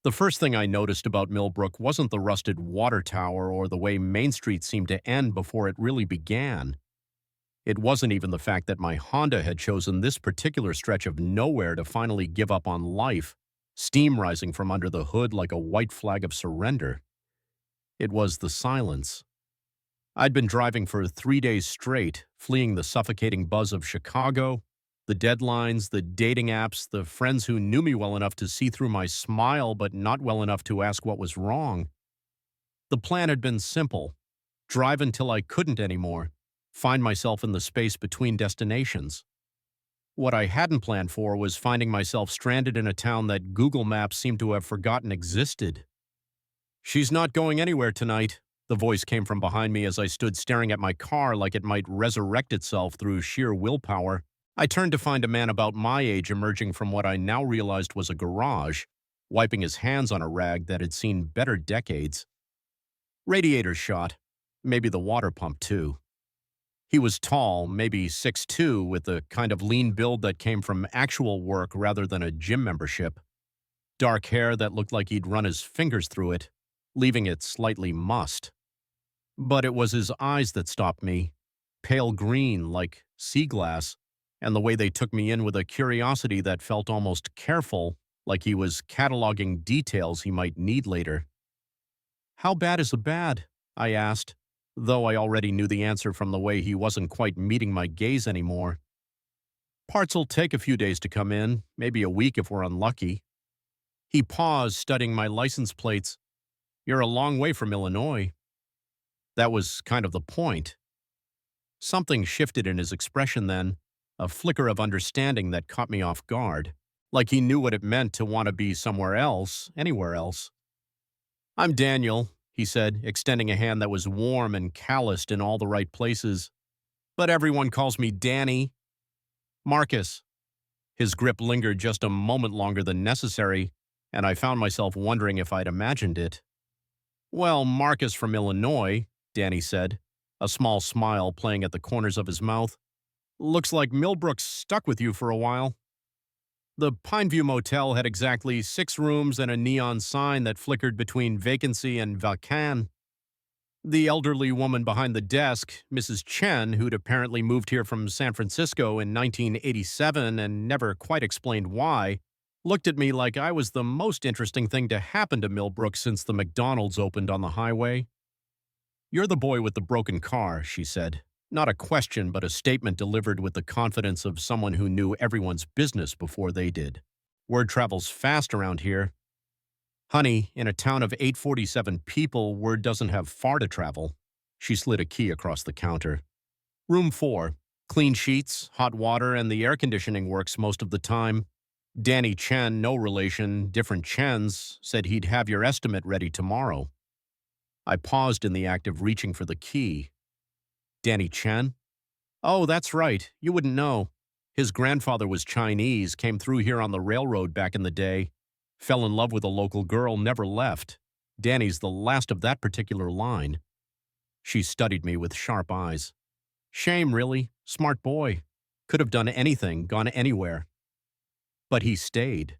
The first thing I noticed about Millbrook wasn't the rusted water tower or the way Main Street seemed to end before it really began. It wasn't even the fact that my Honda had chosen this particular stretch of nowhere to finally give up on life, steam rising from under the hood like a white flag of surrender. It was the silence. I'd been driving for 3 days straight, fleeing the suffocating buzz of Chicago, the deadlines, the dating apps, the friends who knew me well enough to see through my smile but not well enough to ask what was wrong. The plan had been simple: drive until I couldn't anymore, find myself in the space between destinations. What I hadn't planned for was finding myself stranded in a town that Google Maps seemed to have forgotten existed. "She's not going anywhere tonight," the voice came from behind me as I stood staring at my car like it might resurrect itself through sheer willpower. I turned to find a man about my age emerging from what I now realized was a garage, wiping his hands on a rag that had seen better decades. Radiator shot. Maybe the water pump, too. He was tall, maybe 6'2", with the kind of lean build that came from actual work rather than a gym membership. Dark hair that looked like he'd run his fingers through it, leaving it slightly mussed. But it was his eyes that stopped me, pale green like sea glass, and the way they took me in with a curiosity that felt almost careful, like he was cataloging details he might need later. "How bad is the bad?" I asked, though I already knew the answer from the way he wasn't quite meeting my gaze anymore. "Parts'll take a few days to come in, maybe a week if we're unlucky." He paused, studying my license plates. "You're a long way from Illinois." That was kind of the point. Something shifted in his expression then, a flicker of understanding that caught me off guard, like he knew what it meant to want to be somewhere else, anywhere else. "I'm Daniel," he said, extending a hand that was warm and calloused in all the right places. "But everyone calls me Danny." "Marcus." His grip lingered just a moment longer than necessary, and I found myself wondering if I'd imagined it. "Well, Marcus from Illinois," Danny said, a small smile playing at the corners of his mouth. "Looks like Millbrook's stuck with you for a while." The Pineview Motel had exactly 6 rooms and a neon sign that flickered between vacancy and vacant. The elderly woman behind the desk, Mrs. Chen, who'd apparently moved here from San Francisco in 1987 and never quite explained why, looked at me like I was the most interesting thing to happen to Millbrook since the McDonald's opened on the highway. "You're the boy with the broken car," she said. Not a question, but a statement delivered with the confidence of someone who knew everyone's business before they did. "Word travels fast around here." "Honey, in a town of 847 people, word doesn't have far to travel." She slid a key across the counter. "Room 4. Clean sheets, hot water, and the air conditioning works most of the time. Danny Chen, no relation, different Chens, said he'd have your estimate ready tomorrow." I paused in the act of reaching for the key. "Danny Chen? Oh, that's right. You wouldn't know. His grandfather was Chinese, came through here on the railroad back in the day. Fell in love with a local girl, never left. Danny's the last of that particular line." She studied me with sharp eyes. "Shame, really. Smart boy. Could have done anything, gone anywhere. But he stayed.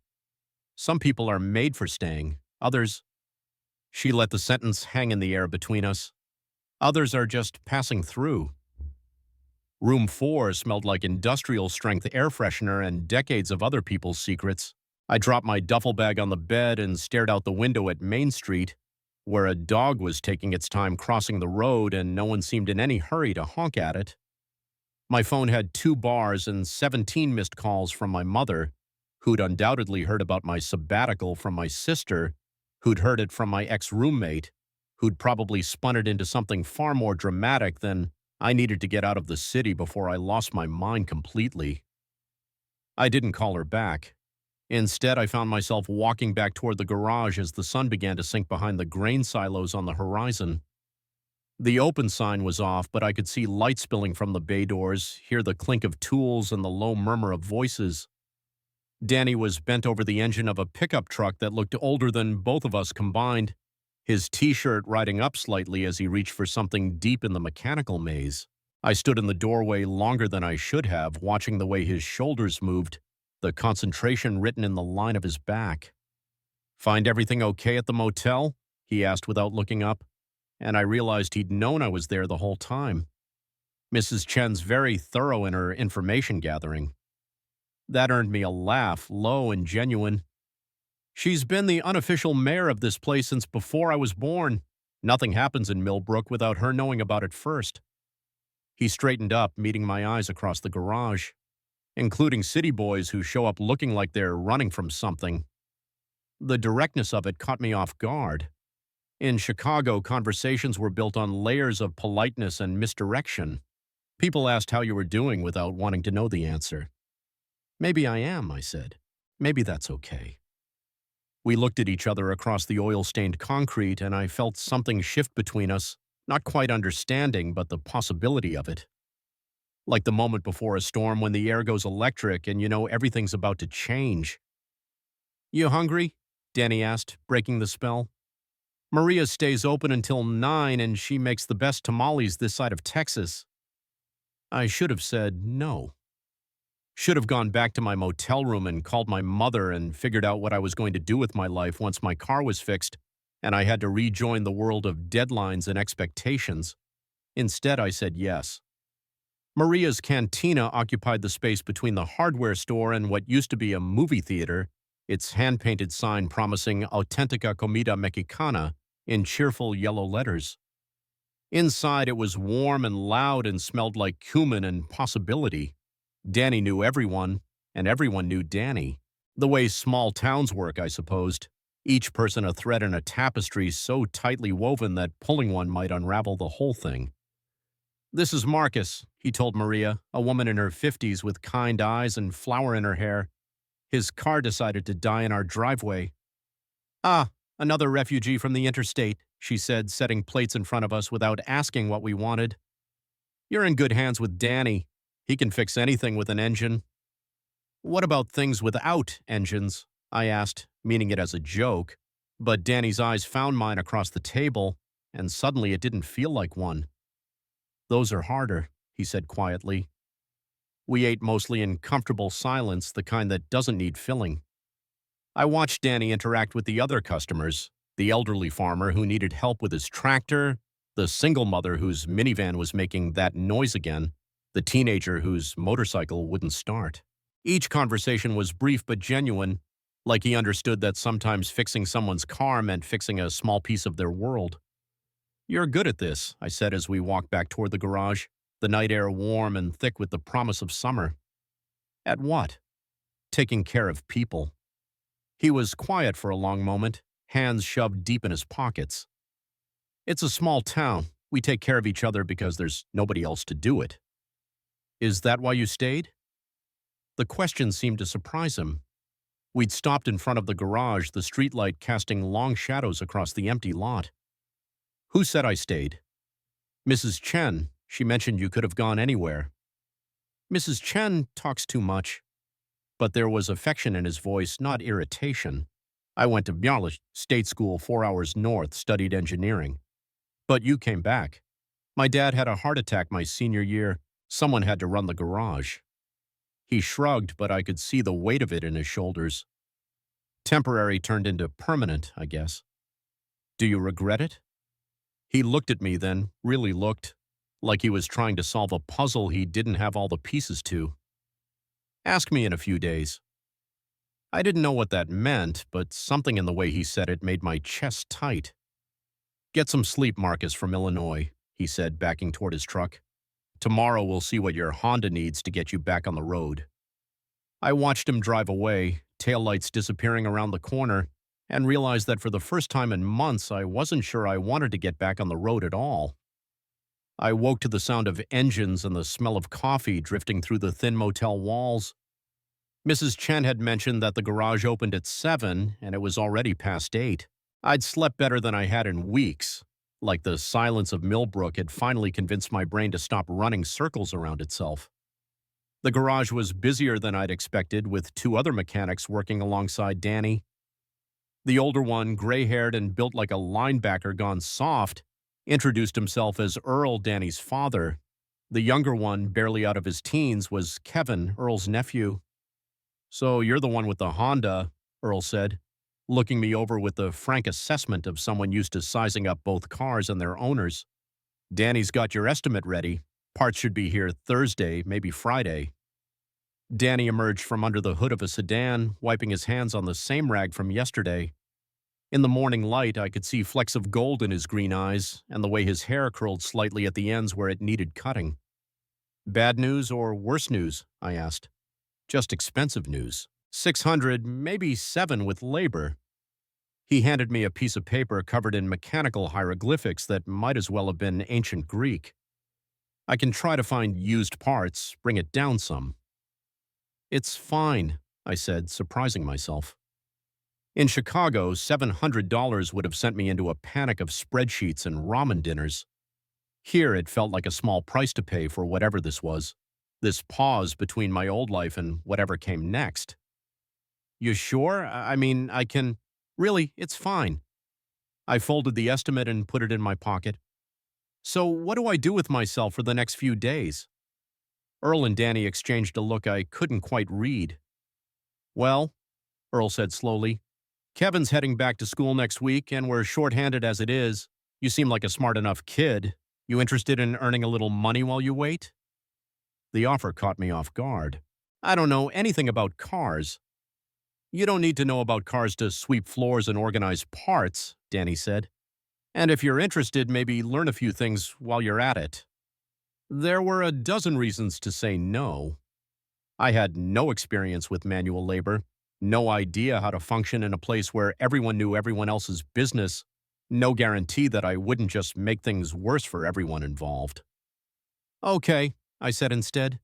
Some people are made for staying. Others—" She let the sentence hang in the air between us. "Others are just passing through." Room 4 smelled like industrial-strength air freshener and decades of other people's secrets. I dropped my duffel bag on the bed and stared out the window at Main Street, where a dog was taking its time crossing the road and no one seemed in any hurry to honk at it. My phone had 2 bars and 17 missed calls from my mother, who'd undoubtedly heard about my sabbatical from my sister, who'd heard it from my ex-roommate, who'd probably spun it into something far more dramatic than I needed to get out of the city before I lost my mind completely. I didn't call her back. Instead, I found myself walking back toward the garage as the sun began to sink behind the grain silos on the horizon. The open sign was off, but I could see light spilling from the bay doors, hear the clink of tools and the low murmur of voices. Danny was bent over the engine of a pickup truck that looked older than both of us combined, his T-shirt riding up slightly as he reached for something deep in the mechanical maze. I stood in the doorway longer than I should have, watching the way his shoulders moved, the concentration written in the line of his back. Find everything okay at the motel? He asked without looking up, and I realized he'd known I was there the whole time. Mrs. Chen's very thorough in her information gathering. That earned me a laugh, low and genuine. She's been the unofficial mayor of this place since before I was born. Nothing happens in Millbrook without her knowing about it first. He straightened up, meeting my eyes across the garage, including city boys who show up looking like they're running from something. The directness of it caught me off guard. In Chicago, conversations were built on layers of politeness and misdirection. People asked how you were doing without wanting to know the answer. Maybe I am, I said. Maybe that's okay. We looked at each other across the oil-stained concrete, and I felt something shift between us, not quite understanding, but the possibility of it. Like the moment before a storm when the air goes electric and you know everything's about to change. You hungry? Danny asked, breaking the spell. Maria stays open until 9 and she makes the best tamales this side of Texas. I should have said no. Should have gone back to my motel room and called my mother and figured out what I was going to do with my life once my car was fixed and I had to rejoin the world of deadlines and expectations. Instead, I said yes. Maria's cantina occupied the space between the hardware store and what used to be a movie theater, its hand-painted sign promising Auténtica Comida Mexicana in cheerful yellow letters. Inside, it was warm and loud and smelled like cumin and possibility. Danny knew everyone, and everyone knew Danny. The way small towns work, I supposed. Each person a thread in a tapestry so tightly woven that pulling one might unravel the whole thing. This is Marcus, he told Maria, a woman in her 50s with kind eyes and flower in her hair. His car decided to die in our driveway. Ah, another refugee from the interstate, she said, setting plates in front of us without asking what we wanted. You're in good hands with Danny. He can fix anything with an engine. What about things without engines? I asked, meaning it as a joke. But Danny's eyes found mine across the table, and suddenly it didn't feel like one. Those are harder, he said quietly. We ate mostly in comfortable silence, the kind that doesn't need filling. I watched Danny interact with the other customers, the elderly farmer who needed help with his tractor, the single mother whose minivan was making that noise again, the teenager whose motorcycle wouldn't start. Each conversation was brief but genuine, like he understood that sometimes fixing someone's car meant fixing a small piece of their world. You're good at this, I said as we walked back toward the garage, the night air warm and thick with the promise of summer. At what? Taking care of people. He was quiet for a long moment, hands shoved deep in his pockets. It's a small town. We take care of each other because there's nobody else to do it. Is that why you stayed? The question seemed to surprise him. We'd stopped in front of the garage, the streetlight casting long shadows across the empty lot. Who said I stayed? Mrs. Chen. She mentioned you could have gone anywhere. Mrs. Chen talks too much. But there was affection in his voice, not irritation. I went to Bialik State School 4 hours north, studied engineering. But you came back. My dad had a heart attack my senior year. Someone had to run the garage. He shrugged, but I could see the weight of it in his shoulders. Temporary turned into permanent, I guess. Do you regret it? He looked at me then, really looked, like he was trying to solve a puzzle he didn't have all the pieces to. Ask me in a few days. I didn't know what that meant, but something in the way he said it made my chest tight. Get some sleep, Marcus from Illinois, he said, backing toward his truck. Tomorrow we'll see what your Honda needs to get you back on the road. I watched him drive away, taillights disappearing around the corner, and realized that for the first time in months I wasn't sure I wanted to get back on the road at all. I woke to the sound of engines and the smell of coffee drifting through the thin motel walls. Mrs. Chen had mentioned that the garage opened at 7, and it was already past 8. I'd slept better than I had in weeks, like the silence of Millbrook had finally convinced my brain to stop running circles around itself. The garage was busier than I'd expected, with 2 other mechanics working alongside Danny. The older one, gray-haired and built like a linebacker gone soft, introduced himself as Earl, Danny's father. The younger one, barely out of his teens, was Kevin, Earl's nephew. So you're the one with the Honda, Earl said. looking me over with the frank assessment of someone used to sizing up both cars and their owners. Danny's got your estimate ready. Parts should be here Thursday, maybe Friday. Danny emerged from under the hood of a sedan, wiping his hands on the same rag from yesterday. In the morning light, I could see flecks of gold in his green eyes and the way his hair curled slightly at the ends where it needed cutting. Bad news or worse news? I asked. Just expensive news. 600, maybe 7 with labor. He handed me a piece of paper covered in mechanical hieroglyphics that might as well have been ancient Greek. I can try to find used parts, bring it down some. It's fine, I said, surprising myself. In Chicago, $700 would have sent me into a panic of spreadsheets and ramen dinners. Here it felt like a small price to pay for whatever this was, this pause between my old life and whatever came next. You sure? I mean, I can… Really, it's fine. I folded the estimate and put it in my pocket. So what do I do with myself for the next few days? Earl and Danny exchanged a look I couldn't quite read. Well, Earl said slowly, Kevin's heading back to school next week, and we're short-handed as it is. You seem like a smart enough kid. You interested in earning a little money while you wait? The offer caught me off guard. I don't know anything about cars. You don't need to know about cars to sweep floors and organize parts, Danny said. And if you're interested, maybe learn a few things while you're at it. There were a dozen reasons to say no. I had no experience with manual labor, no idea how to function in a place where everyone knew everyone else's business, no guarantee that I wouldn't just make things worse for everyone involved. Okay, I said instead.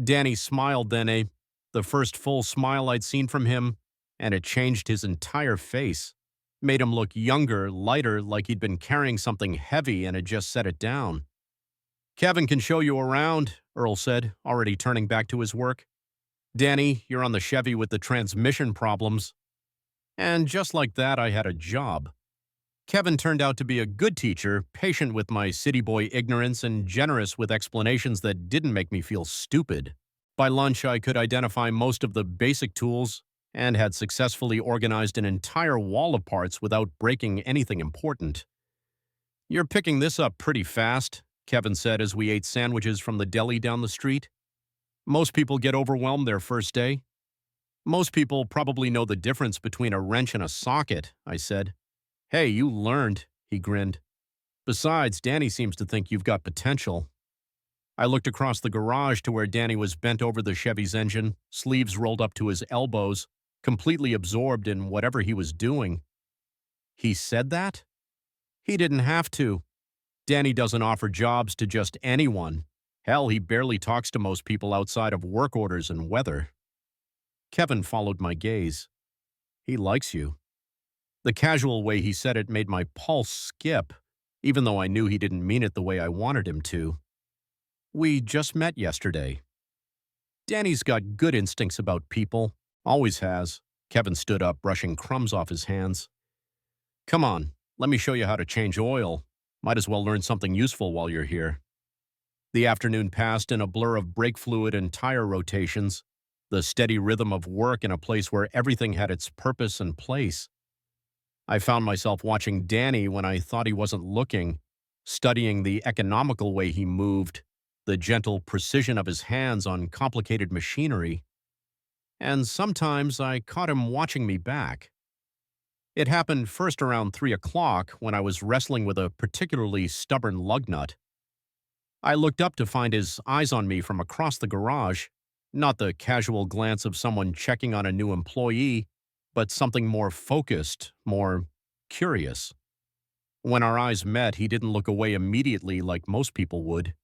Danny smiled then, the first full smile I'd seen from him, and it changed his entire face, made him look younger, lighter, like he'd been carrying something heavy and had just set it down. Kevin can show you around, Earl said, already turning back to his work. Danny, you're on the Chevy with the transmission problems. And just like that, I had a job. Kevin turned out to be a good teacher, patient with my city boy ignorance and generous with explanations that didn't make me feel stupid. By lunch, I could identify most of the basic tools and had successfully organized an entire wall of parts without breaking anything important. You're picking this up pretty fast, Kevin said as we ate sandwiches from the deli down the street. Most people get overwhelmed their first day. Most people probably know the difference between a wrench and a socket, I said. Hey, you learned, he grinned. Besides, Danny seems to think you've got potential. I looked across the garage to where Danny was bent over the Chevy's engine, sleeves rolled up to his elbows, completely absorbed in whatever he was doing. He said that? He didn't have to. Danny doesn't offer jobs to just anyone. Hell, he barely talks to most people outside of work orders and weather. Kevin followed my gaze. He likes you. The casual way he said it made my pulse skip, even though I knew he didn't mean it the way I wanted him to. We just met yesterday. Danny's got good instincts about people. Always has. Kevin stood up, brushing crumbs off his hands. Come on, let me show you how to change oil. Might as well learn something useful while you're here. The afternoon passed in a blur of brake fluid and tire rotations, the steady rhythm of work in a place where everything had its purpose and place. I found myself watching Danny when I thought he wasn't looking, studying the economical way he moved, the gentle precision of his hands on complicated machinery. And sometimes I caught him watching me back. It happened first around 3 o'clock when I was wrestling with a particularly stubborn lug nut. I looked up to find his eyes on me from across the garage, not the casual glance of someone checking on a new employee, but something more focused, more curious. When our eyes met, he didn't look away immediately like most people would.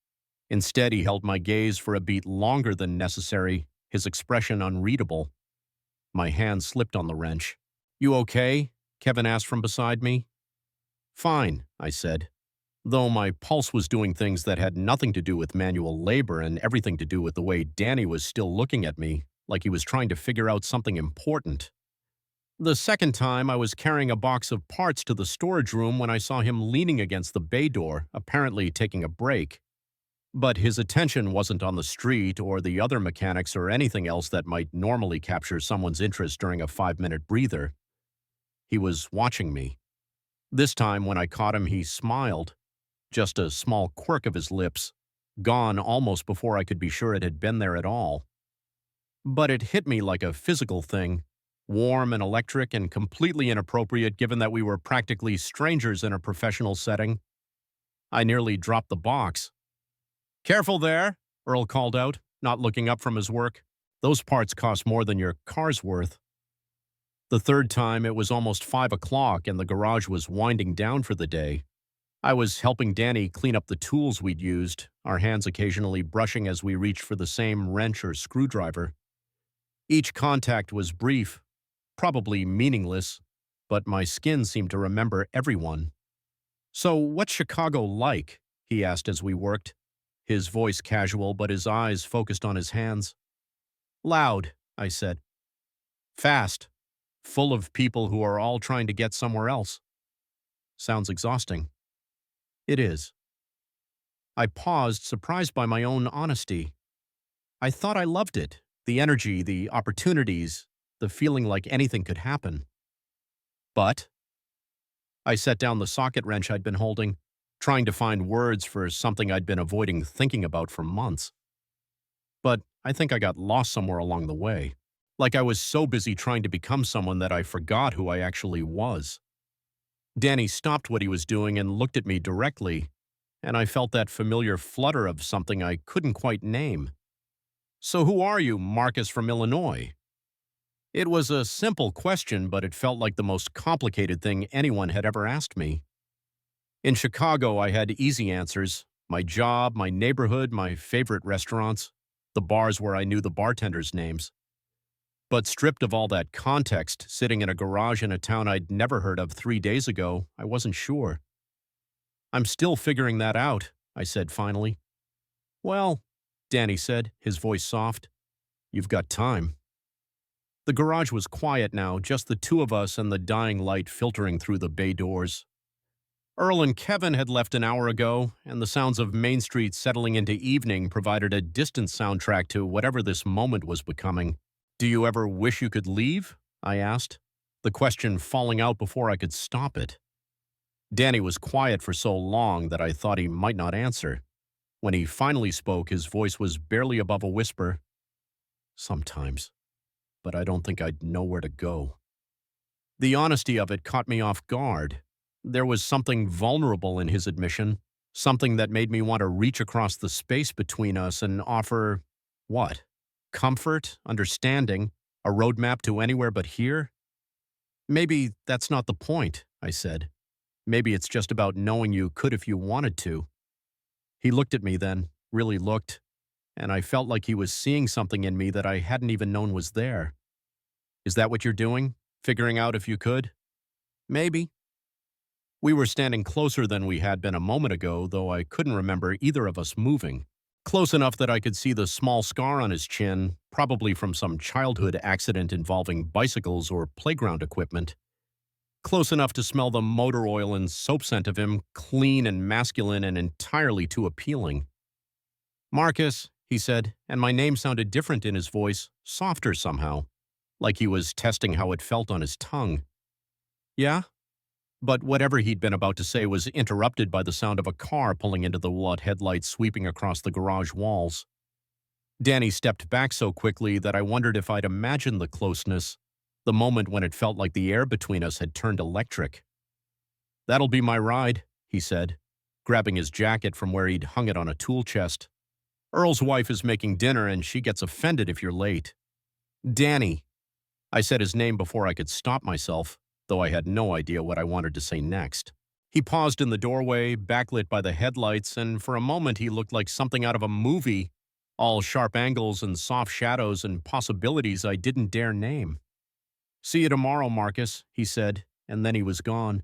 Instead, he held my gaze for a beat longer than necessary, his expression unreadable. My hand slipped on the wrench. You okay? Kevin asked from beside me. Fine, I said, though my pulse was doing things that had nothing to do with manual labor and everything to do with the way Danny was still looking at me, like he was trying to figure out something important. The second time, I was carrying a box of parts to the storage room when I saw him leaning against the bay door, apparently taking a break. But his attention wasn't on the street or the other mechanics or anything else that might normally capture someone's interest during a 5-minute breather. He was watching me. This time, when I caught him, he smiled, just a small quirk of his lips, gone almost before I could be sure it had been there at all. But it hit me like a physical thing, warm and electric and completely inappropriate given that we were practically strangers in a professional setting. I nearly dropped the box. "Careful there," Earl called out, not looking up from his work. "Those parts cost more than your car's worth." The third time, it was almost 5 o'clock and the garage was winding down for the day. I was helping Danny clean up the tools we'd used, our hands occasionally brushing as we reached for the same wrench or screwdriver. Each contact was brief, probably meaningless, but my skin seemed to remember everyone. "So, what's Chicago like?" he asked as we worked, his voice casual but his eyes focused on his hands. "Loud," I said. "Fast. Full of people who are all trying to get somewhere else." "Sounds exhausting." "It is." I paused, surprised by my own honesty. I thought I loved it. The energy, the opportunities, the feeling like anything could happen. But I set down the socket wrench I'd been holding, trying to find words for something I'd been avoiding thinking about for months. But I think I got lost somewhere along the way. Like I was so busy trying to become someone that I forgot who I actually was. Danny stopped what he was doing and looked at me directly, and I felt that familiar flutter of something I couldn't quite name. "So who are you, Marcus from Illinois?" It was a simple question, but it felt like the most complicated thing anyone had ever asked me. In Chicago, I had easy answers: my job, my neighborhood, my favorite restaurants, the bars where I knew the bartenders' names. But stripped of all that context, sitting in a garage in a town I'd never heard of 3 days ago, I wasn't sure. "I'm still figuring that out," I said finally. "Well," Danny said, his voice soft, "you've got time." The garage was quiet now, just the two of us and the dying light filtering through the bay doors. Earl and Kevin had left an hour ago, and the sounds of Main Street settling into evening provided a distant soundtrack to whatever this moment was becoming. "Do you ever wish you could leave?" I asked, the question falling out before I could stop it. Danny was quiet for so long that I thought he might not answer. When he finally spoke, his voice was barely above a whisper. "Sometimes. But I don't think I'd know where to go." The honesty of it caught me off guard. There was something vulnerable in his admission, something that made me want to reach across the space between us and offer, what? Comfort, understanding, a roadmap to anywhere but here? "Maybe that's not the point," I said. "Maybe it's just about knowing you could if you wanted to." He looked at me then, really looked, and I felt like he was seeing something in me that I hadn't even known was there. "Is that what you're doing? Figuring out if you could?" "Maybe." We were standing closer than we had been a moment ago, though I couldn't remember either of us moving. Close enough that I could see the small scar on his chin, probably from some childhood accident involving bicycles or playground equipment. Close enough to smell the motor oil and soap scent of him, clean and masculine and entirely too appealing. "Marcus," he said, and my name sounded different in his voice, softer somehow, like he was testing how it felt on his tongue. "Yeah?" But whatever he'd been about to say was interrupted by the sound of a car pulling into the lot, headlights sweeping across the garage walls. Danny stepped back so quickly that I wondered if I'd imagined the closeness, the moment when it felt like the air between us had turned electric. "That'll be my ride," he said, grabbing his jacket from where he'd hung it on a tool chest. "Earl's wife is making dinner and she gets offended if you're late." "Danny." I said his name before I could stop myself, though I had no idea what I wanted to say next. He paused in the doorway, backlit by the headlights, and for a moment he looked like something out of a movie, all sharp angles and soft shadows and possibilities I didn't dare name. "See you tomorrow, Marcus," he said, and then he was gone,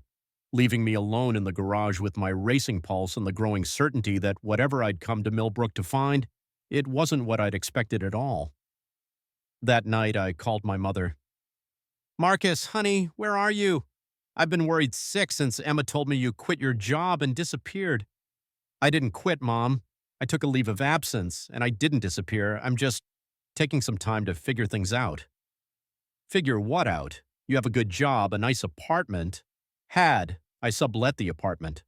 leaving me alone in the garage with my racing pulse and the growing certainty that whatever I'd come to Millbrook to find, it wasn't what I'd expected at all. That night I called my mother. "Marcus, honey, where are you? I've been worried sick since Emma told me you quit your job and disappeared." "I didn't quit, Mom. I took a leave of absence, and I didn't disappear. I'm just taking some time to figure things out." "Figure what out?" You have a good job, a nice apartment. Had. I sublet the apartment.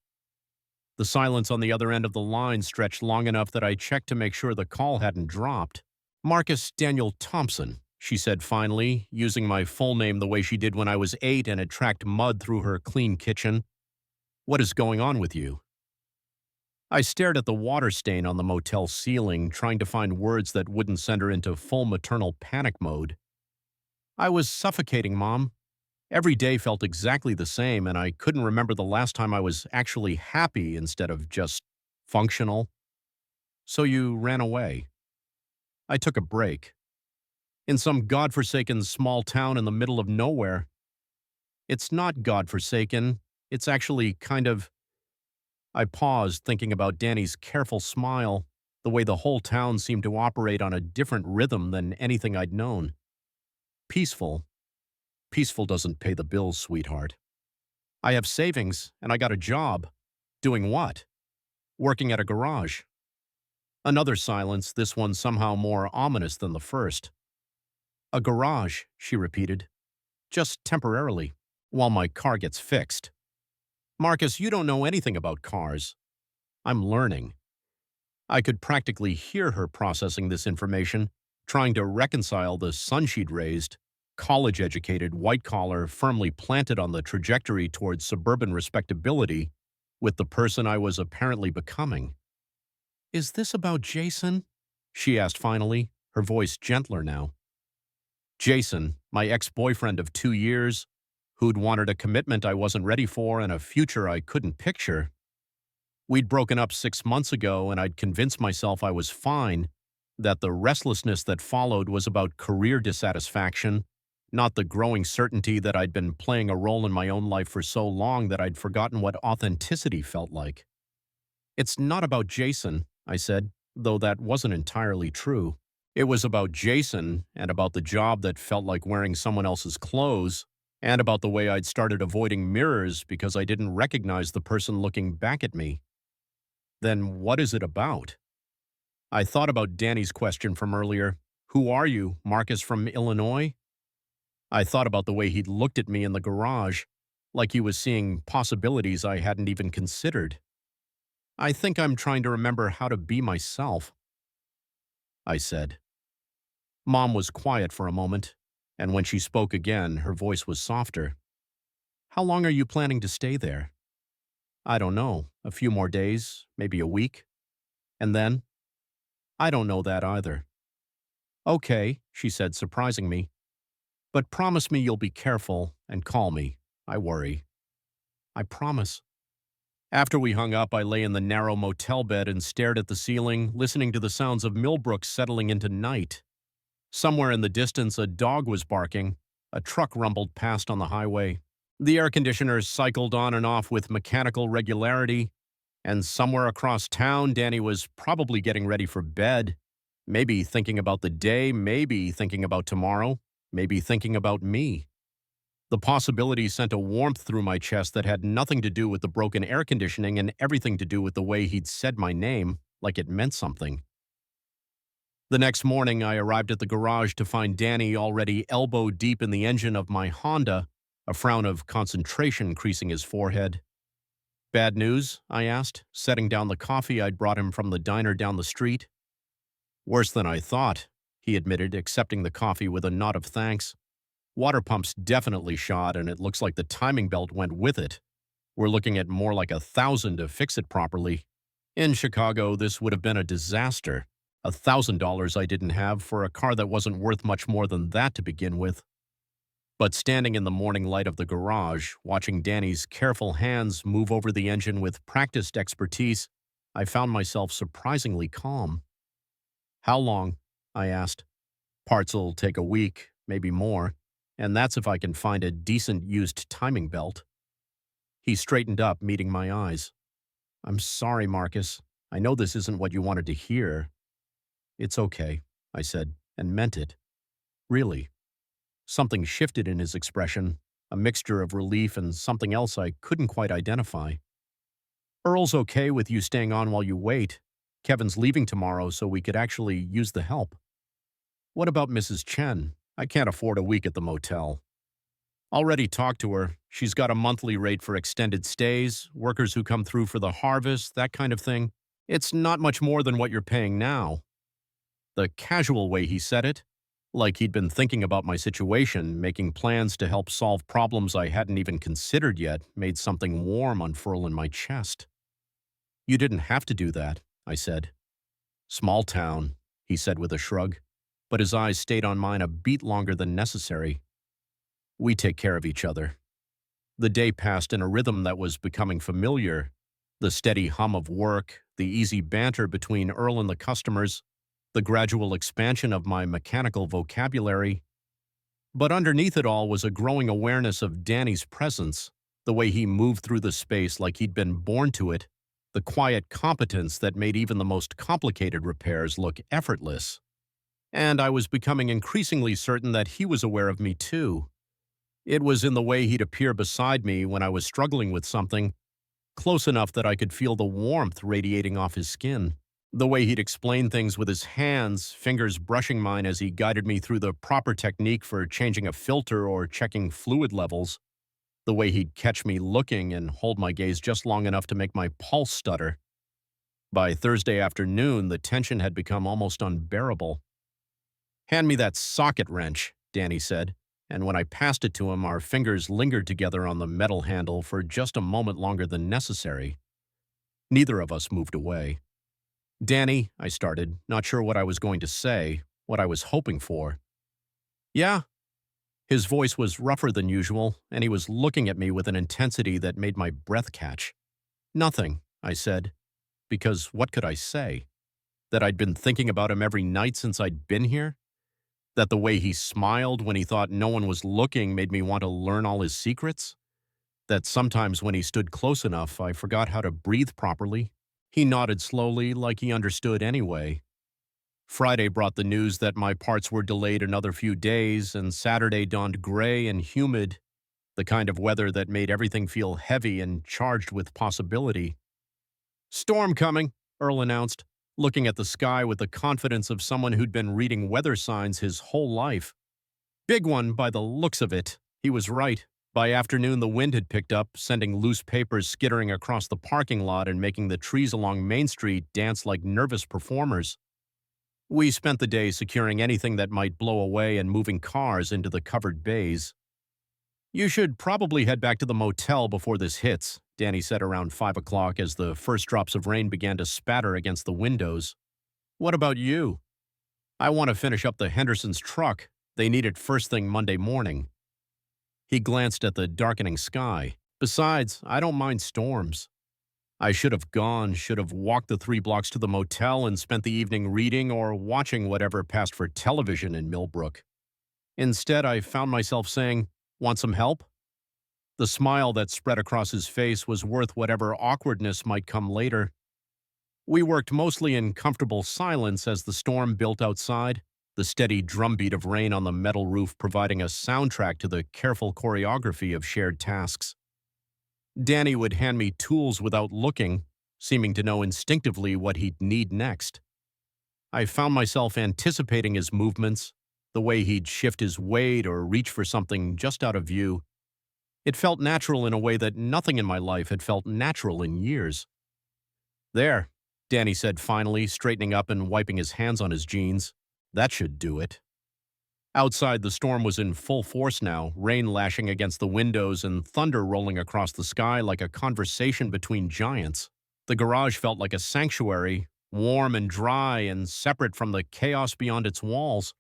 The silence on the other end of the line stretched long enough that I checked to make sure the call hadn't dropped. Marcus Daniel Thompson, she said finally, using my full name the way she did when I was 8 and had tracked mud through her clean kitchen. What is going on with you? I stared at the water stain on the motel ceiling, trying to find words that wouldn't send her into full maternal panic mode. I was suffocating, Mom. Every day felt exactly the same, and I couldn't remember the last time I was actually happy instead of just functional. So you ran away. I took a break. In some godforsaken small town in the middle of nowhere. It's not godforsaken. It's actually kind of. I paused, thinking about Danny's careful smile, the way the whole town seemed to operate on a different rhythm than anything I'd known. Peaceful. Peaceful doesn't pay the bills, sweetheart. I have savings, and I got a job. Doing what? Working at a garage. Another silence, this one somehow more ominous than the first. A garage, she repeated. Just temporarily, while my car gets fixed. Marcus, you don't know anything about cars. I'm learning. I could practically hear her processing this information, trying to reconcile the son she'd raised, college-educated, white-collar, firmly planted on the trajectory towards suburban respectability, with the person I was apparently becoming. Is this about Jason? She asked finally, her voice gentler now. Jason, my ex-boyfriend of 2 years, who'd wanted a commitment I wasn't ready for and a future I couldn't picture. We'd broken up 6 months ago, and I'd convinced myself I was fine, that the restlessness that followed was about career dissatisfaction, not the growing certainty that I'd been playing a role in my own life for so long that I'd forgotten what authenticity felt like. It's not about Jason, I said, though that wasn't entirely true. It was about Jason, and about the job that felt like wearing someone else's clothes, and about the way I'd started avoiding mirrors because I didn't recognize the person looking back at me. Then what is it about? I thought about Danny's question from earlier. Who are you, Marcus from Illinois? I thought about the way he'd looked at me in the garage, like he was seeing possibilities I hadn't even considered. I think I'm trying to remember how to be myself, I said. Mom was quiet for a moment, and when she spoke again, her voice was softer. How long are you planning to stay there? I don't know. A few more days, maybe a week. And then? I don't know that either. Okay, she said, surprising me. But promise me you'll be careful and call me. I worry. I promise. After we hung up, I lay in the narrow motel bed and stared at the ceiling, listening to the sounds of Millbrook settling into night. Somewhere in the distance, a dog was barking. A truck rumbled past on the highway. The air conditioners cycled on and off with mechanical regularity. And somewhere across town, Danny was probably getting ready for bed. Maybe thinking about the day, maybe thinking about tomorrow, maybe thinking about me. The possibility sent a warmth through my chest that had nothing to do with the broken air conditioning and everything to do with the way he'd said my name, like it meant something. The next morning, I arrived at the garage to find Danny already elbow deep in the engine of my Honda, a frown of concentration creasing his forehead. Bad news? I asked, setting down the coffee I'd brought him from the diner down the street. Worse than I thought, he admitted, accepting the coffee with a nod of thanks. Water pumps definitely shot, and it looks like the timing belt went with it. We're looking at more like $1,000 to fix it properly. In Chicago, this would have been a disaster. $1,000 I didn't have for a car that wasn't worth much more than that to begin with. But standing in the morning light of the garage, watching Danny's careful hands move over the engine with practiced expertise, I found myself surprisingly calm. How long? I asked. Parts'll take a week, maybe more, and that's if I can find a decent used timing belt. He straightened up, meeting my eyes. I'm sorry, Marcus. I know this isn't what you wanted to hear. It's okay, I said, and meant it. Really. Something shifted in his expression, a mixture of relief and something else I couldn't quite identify. Earl's okay with you staying on while you wait. Kevin's leaving tomorrow, so we could actually use the help. What about Mrs. Chen? I can't afford a week at the motel. Already talked to her. She's got a monthly rate for extended stays, workers who come through for the harvest, that kind of thing. It's not much more than what you're paying now. The casual way he said it, like he'd been thinking about my situation, making plans to help solve problems I hadn't even considered yet, made something warm unfurl in my chest. You didn't have to do that, I said. Small town, he said with a shrug, but his eyes stayed on mine a beat longer than necessary. We take care of each other. The day passed in a rhythm that was becoming familiar. The steady hum of work, the easy banter between Earl and the customers, the gradual expansion of my mechanical vocabulary. But underneath it all was a growing awareness of Danny's presence, the way he moved through the space like he'd been born to it, the quiet competence that made even the most complicated repairs look effortless. And I was becoming increasingly certain that he was aware of me too. It was in the way he'd appear beside me when I was struggling with something, close enough that I could feel the warmth radiating off his skin. The way he'd explain things with his hands, fingers brushing mine as he guided me through the proper technique for changing a filter or checking fluid levels. The way he'd catch me looking and hold my gaze just long enough to make my pulse stutter. By Thursday afternoon, the tension had become almost unbearable. "Hand me that socket wrench," Danny said, and when I passed it to him, our fingers lingered together on the metal handle for just a moment longer than necessary. Neither of us moved away. "Danny," I started, not sure what I was going to say, what I was hoping for. "Yeah?" His voice was rougher than usual, and he was looking at me with an intensity that made my breath catch. "Nothing," I said, because what could I say? That I'd been thinking about him every night since I'd been here? That the way he smiled when he thought no one was looking made me want to learn all his secrets? That sometimes when he stood close enough, I forgot how to breathe properly? He nodded slowly, like he understood anyway. Friday brought the news that my parts were delayed another few days, and Saturday dawned gray and humid, the kind of weather that made everything feel heavy and charged with possibility. "Storm coming," Earl announced, looking at the sky with the confidence of someone who'd been reading weather signs his whole life. "Big one by the looks of it." He was right. By afternoon, the wind had picked up, sending loose papers skittering across the parking lot and making the trees along Main Street dance like nervous performers. We spent the day securing anything that might blow away and moving cars into the covered bays. "You should probably head back to the motel before this hits," Danny said around 5 o'clock as the first drops of rain began to spatter against the windows. "What about you?" "I want to finish up the Hendersons' truck. They need it first thing Monday morning." He glanced at the darkening sky. "Besides, I don't mind storms." I should have walked the 3 blocks to the motel and spent the evening reading or watching whatever passed for television in Millbrook. Instead, I found myself saying, "Want some help?" The smile that spread across his face was worth whatever awkwardness might come later. We worked mostly in comfortable silence as the storm built outside, the steady drumbeat of rain on the metal roof providing a soundtrack to the careful choreography of shared tasks. Danny would hand me tools without looking, seeming to know instinctively what he'd need next. I found myself anticipating his movements, the way he'd shift his weight or reach for something just out of view. It felt natural in a way that nothing in my life had felt natural in years. "There," Danny said finally, straightening up and wiping his hands on his jeans. "That should do it." Outside, the storm was in full force now, rain lashing against the windows and thunder rolling across the sky like a conversation between giants. The garage felt like a sanctuary, warm and dry and separate from the chaos beyond its walls.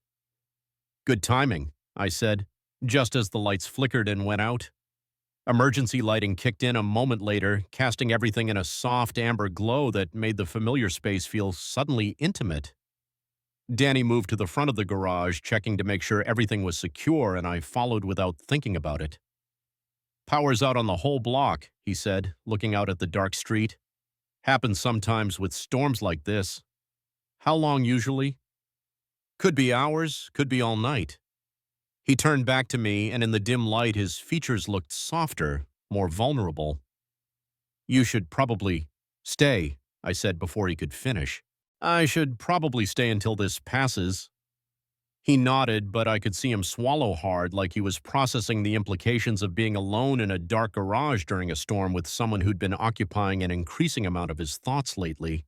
"Good timing," I said, just as the lights flickered and went out. Emergency lighting kicked in a moment later, casting everything in a soft amber glow that made the familiar space feel suddenly intimate. Danny moved to the front of the garage, checking to make sure everything was secure, and I followed without thinking about it. "Power's out on the whole block," he said, looking out at the dark street. "Happens sometimes with storms like this." "How long usually?" "Could be hours, could be all night." He turned back to me, and in the dim light his features looked softer, more vulnerable. "You should probably stay," I said before he could finish. "I should probably stay until this passes." He nodded, but I could see him swallow hard like he was processing the implications of being alone in a dark garage during a storm with someone who'd been occupying an increasing amount of his thoughts lately.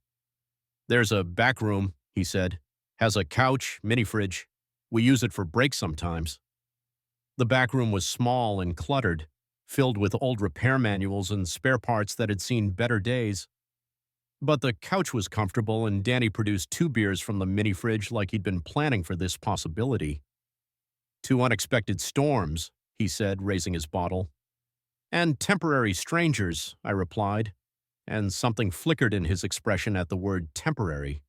"There's a back room," he said. "Has a couch, mini fridge. We use it for breaks sometimes." The back room was small and cluttered, filled with old repair manuals and spare parts that had seen better days. But the couch was comfortable, and Danny produced 2 beers from the mini fridge like he'd been planning for this possibility. "Two unexpected storms," he said, raising his bottle. "And temporary strangers," I replied, and something flickered in his expression at the word temporary.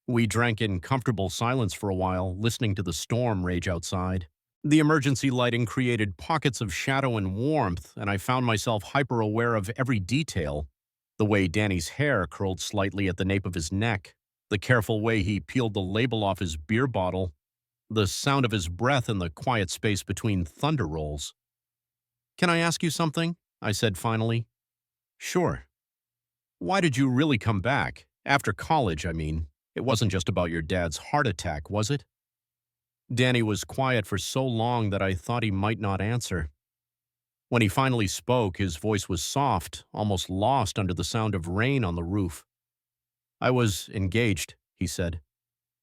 We drank in comfortable silence for a while, listening to the storm rage outside. The emergency lighting created pockets of shadow and warmth, and I found myself hyper-aware of every detail. The way Danny's hair curled slightly at the nape of his neck, the careful way he peeled the label off his beer bottle, the sound of his breath in the quiet space between thunder rolls. "Can I ask you something?" I said finally. "Sure." "Why did you really come back? After college, I mean. It wasn't just about your dad's heart attack, was it?" Danny was quiet for so long that I thought he might not answer. When he finally spoke, his voice was soft, almost lost under the sound of rain on the roof. "I was engaged," he said.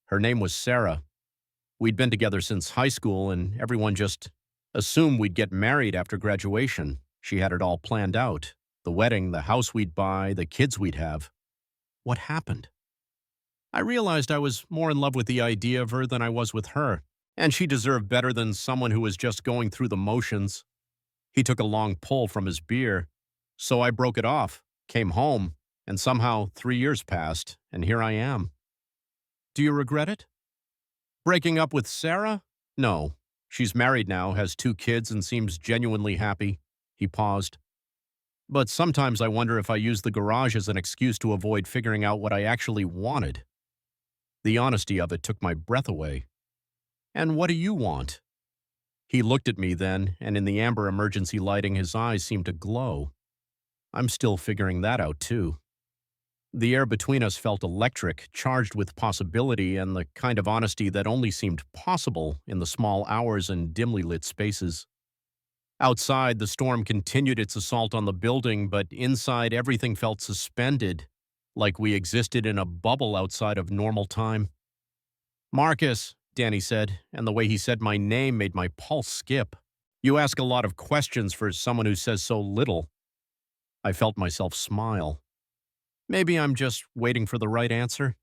"Her name was Sarah. We'd been together since high school, and everyone just assumed we'd get married after graduation. She had it all planned out. The wedding, the house we'd buy, the kids we'd have. What happened? I realized I was more in love with the idea of her than I was with her, and she deserved better than someone who was just going through the motions." He took a long pull from his beer. "So I broke it off, came home, and somehow 3 years passed, and here I am." "Do you regret it?" "Breaking up with Sarah? No. She's married now, has 2 kids, and seems genuinely happy." He paused. "But sometimes I wonder if I used the garage as an excuse to avoid figuring out what I actually wanted." The honesty of it took my breath away. "And what do you want?" He looked at me then, and in the amber emergency lighting his eyes seemed to glow. "I'm still figuring that out, too." The air between us felt electric, charged with possibility and the kind of honesty that only seemed possible in the small hours and dimly lit spaces. Outside, the storm continued its assault on the building, but inside everything felt suspended, like we existed in a bubble outside of normal time. "Marcus," Danny said, and the way he said my name made my pulse skip. "You ask a lot of questions for someone who says so little." I felt myself smile. Maybe I'm just waiting for the right answer.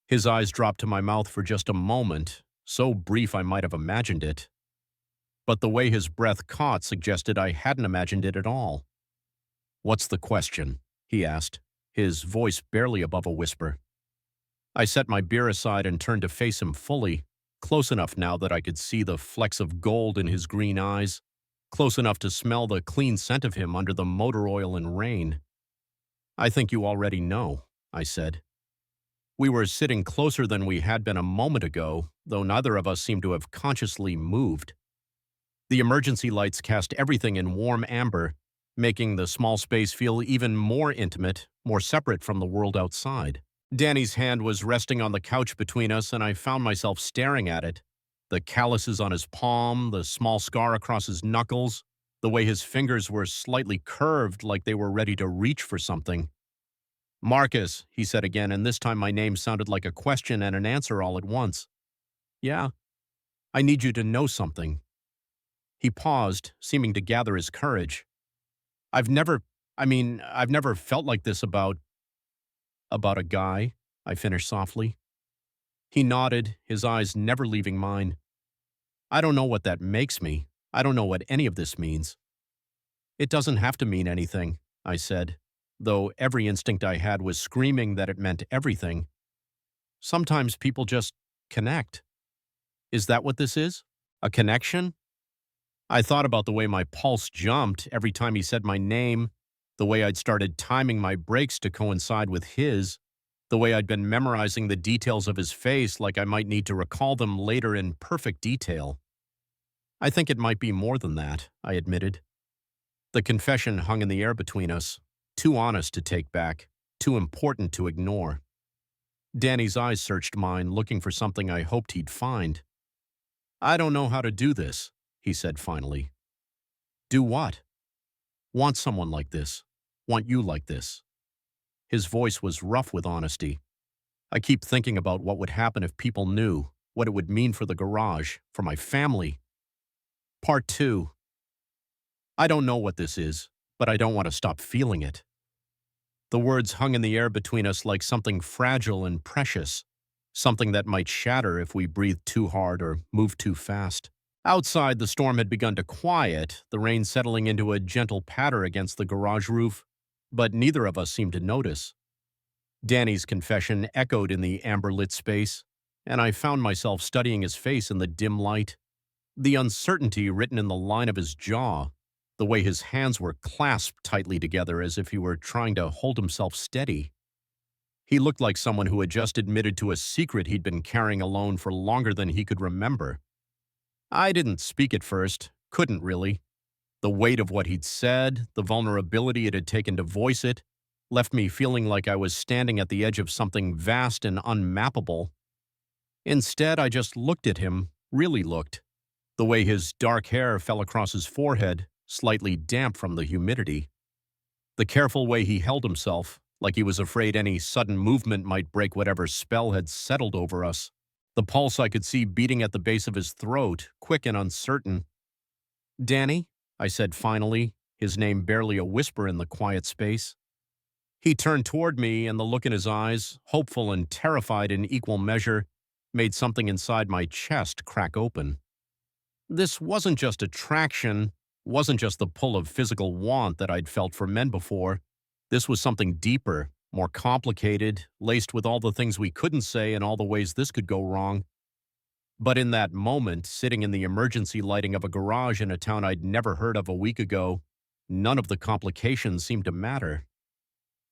His eyes dropped to my mouth for just a moment, so brief I might have imagined it. But the way his breath caught suggested I hadn't imagined it at all. "What's the question?" he asked, his voice barely above a whisper. I set my beer aside and turned to face him fully, close enough now that I could see the flecks of gold in his green eyes, close enough to smell the clean scent of him under the motor oil and rain. "I think you already know," I said. We were sitting closer than we had been a moment ago, though neither of us seemed to have consciously moved. The emergency lights cast everything in warm amber, making the small space feel even more intimate, more separate from the world outside. Danny's hand was resting on the couch between us, and I found myself staring at it. The calluses on his palm, the small scar across his knuckles, the way his fingers were slightly curved like they were ready to reach for something. "Marcus," he said again, and this time my name sounded like a question and an answer all at once. "Yeah, I need you to know something." He paused, seeming to gather his courage. I've never felt like this about a guy," I finished softly. He nodded, his eyes never leaving mine. "I don't know what that makes me. I don't know what any of this means." "It doesn't have to mean anything," I said, though every instinct I had was screaming that it meant everything. "Sometimes people just connect." "Is that what this is? A connection?" I thought about the way my pulse jumped every time he said my name, the way I'd started timing my breaks to coincide with his, the way I'd been memorizing the details of his face like I might need to recall them later in perfect detail. "I think it might be more than that," I admitted. The confession hung in the air between us, too honest to take back, too important to ignore. Danny's eyes searched mine, looking for something I hoped he'd find. I don't know how to do this, he said finally. Do what? Want someone like this. Want you like this. His voice was rough with honesty. I keep thinking about what would happen if people knew, what it would mean for the garage, for my family. Part 2. I don't know what this is, but I don't want to stop feeling it. The words hung in the air between us like something fragile and precious, something that might shatter if we breathed too hard or moved too fast. Outside, the storm had begun to quiet, the rain settling into a gentle patter against the garage roof, but neither of us seemed to notice. Danny's confession echoed in the amber-lit space, and I found myself studying his face in the dim light. The uncertainty written in the line of his jaw, the way his hands were clasped tightly together as if he were trying to hold himself steady. He looked like someone who had just admitted to a secret he'd been carrying alone for longer than he could remember. I didn't speak at first, couldn't really. The weight of what he'd said, the vulnerability it had taken to voice it, left me feeling like I was standing at the edge of something vast and unmappable. Instead, I just looked at him, really looked. The way his dark hair fell across his forehead, slightly damp from the humidity. The careful way he held himself, like he was afraid any sudden movement might break whatever spell had settled over us. The pulse I could see beating at the base of his throat, quick and uncertain. "Danny," I said finally, his name barely a whisper in the quiet space. He turned toward me, and the look in his eyes, hopeful and terrified in equal measure, made something inside my chest crack open. This wasn't just attraction, wasn't just the pull of physical want that I'd felt for men before. This was something deeper, more complicated, laced with all the things we couldn't say and all the ways this could go wrong. But in that moment, sitting in the emergency lighting of a garage in a town I'd never heard of a week ago, none of the complications seemed to matter.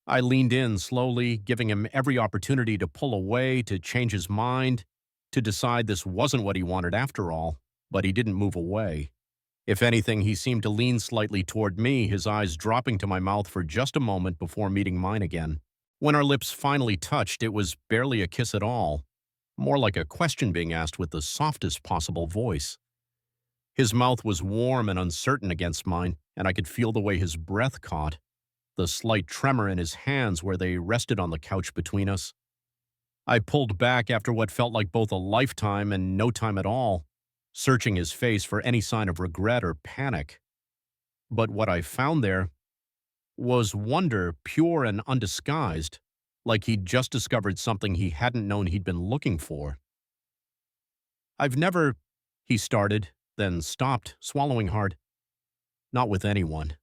I leaned in slowly, giving him every opportunity to pull away, to change his mind, to decide this wasn't what he wanted after all, but he didn't move away. If anything, he seemed to lean slightly toward me, his eyes dropping to my mouth for just a moment before meeting mine again. When our lips finally touched, it was barely a kiss at all, more like a question being asked with the softest possible voice. His mouth was warm and uncertain against mine, and I could feel the way his breath caught, the slight tremor in his hands where they rested on the couch between us. I pulled back after what felt like both a lifetime and no time at all, searching his face for any sign of regret or panic. But what I found there was wonder, pure and undisguised, like he'd just discovered something he hadn't known he'd been looking for. "I've never," he started, then stopped, swallowing hard. "Not with anyone."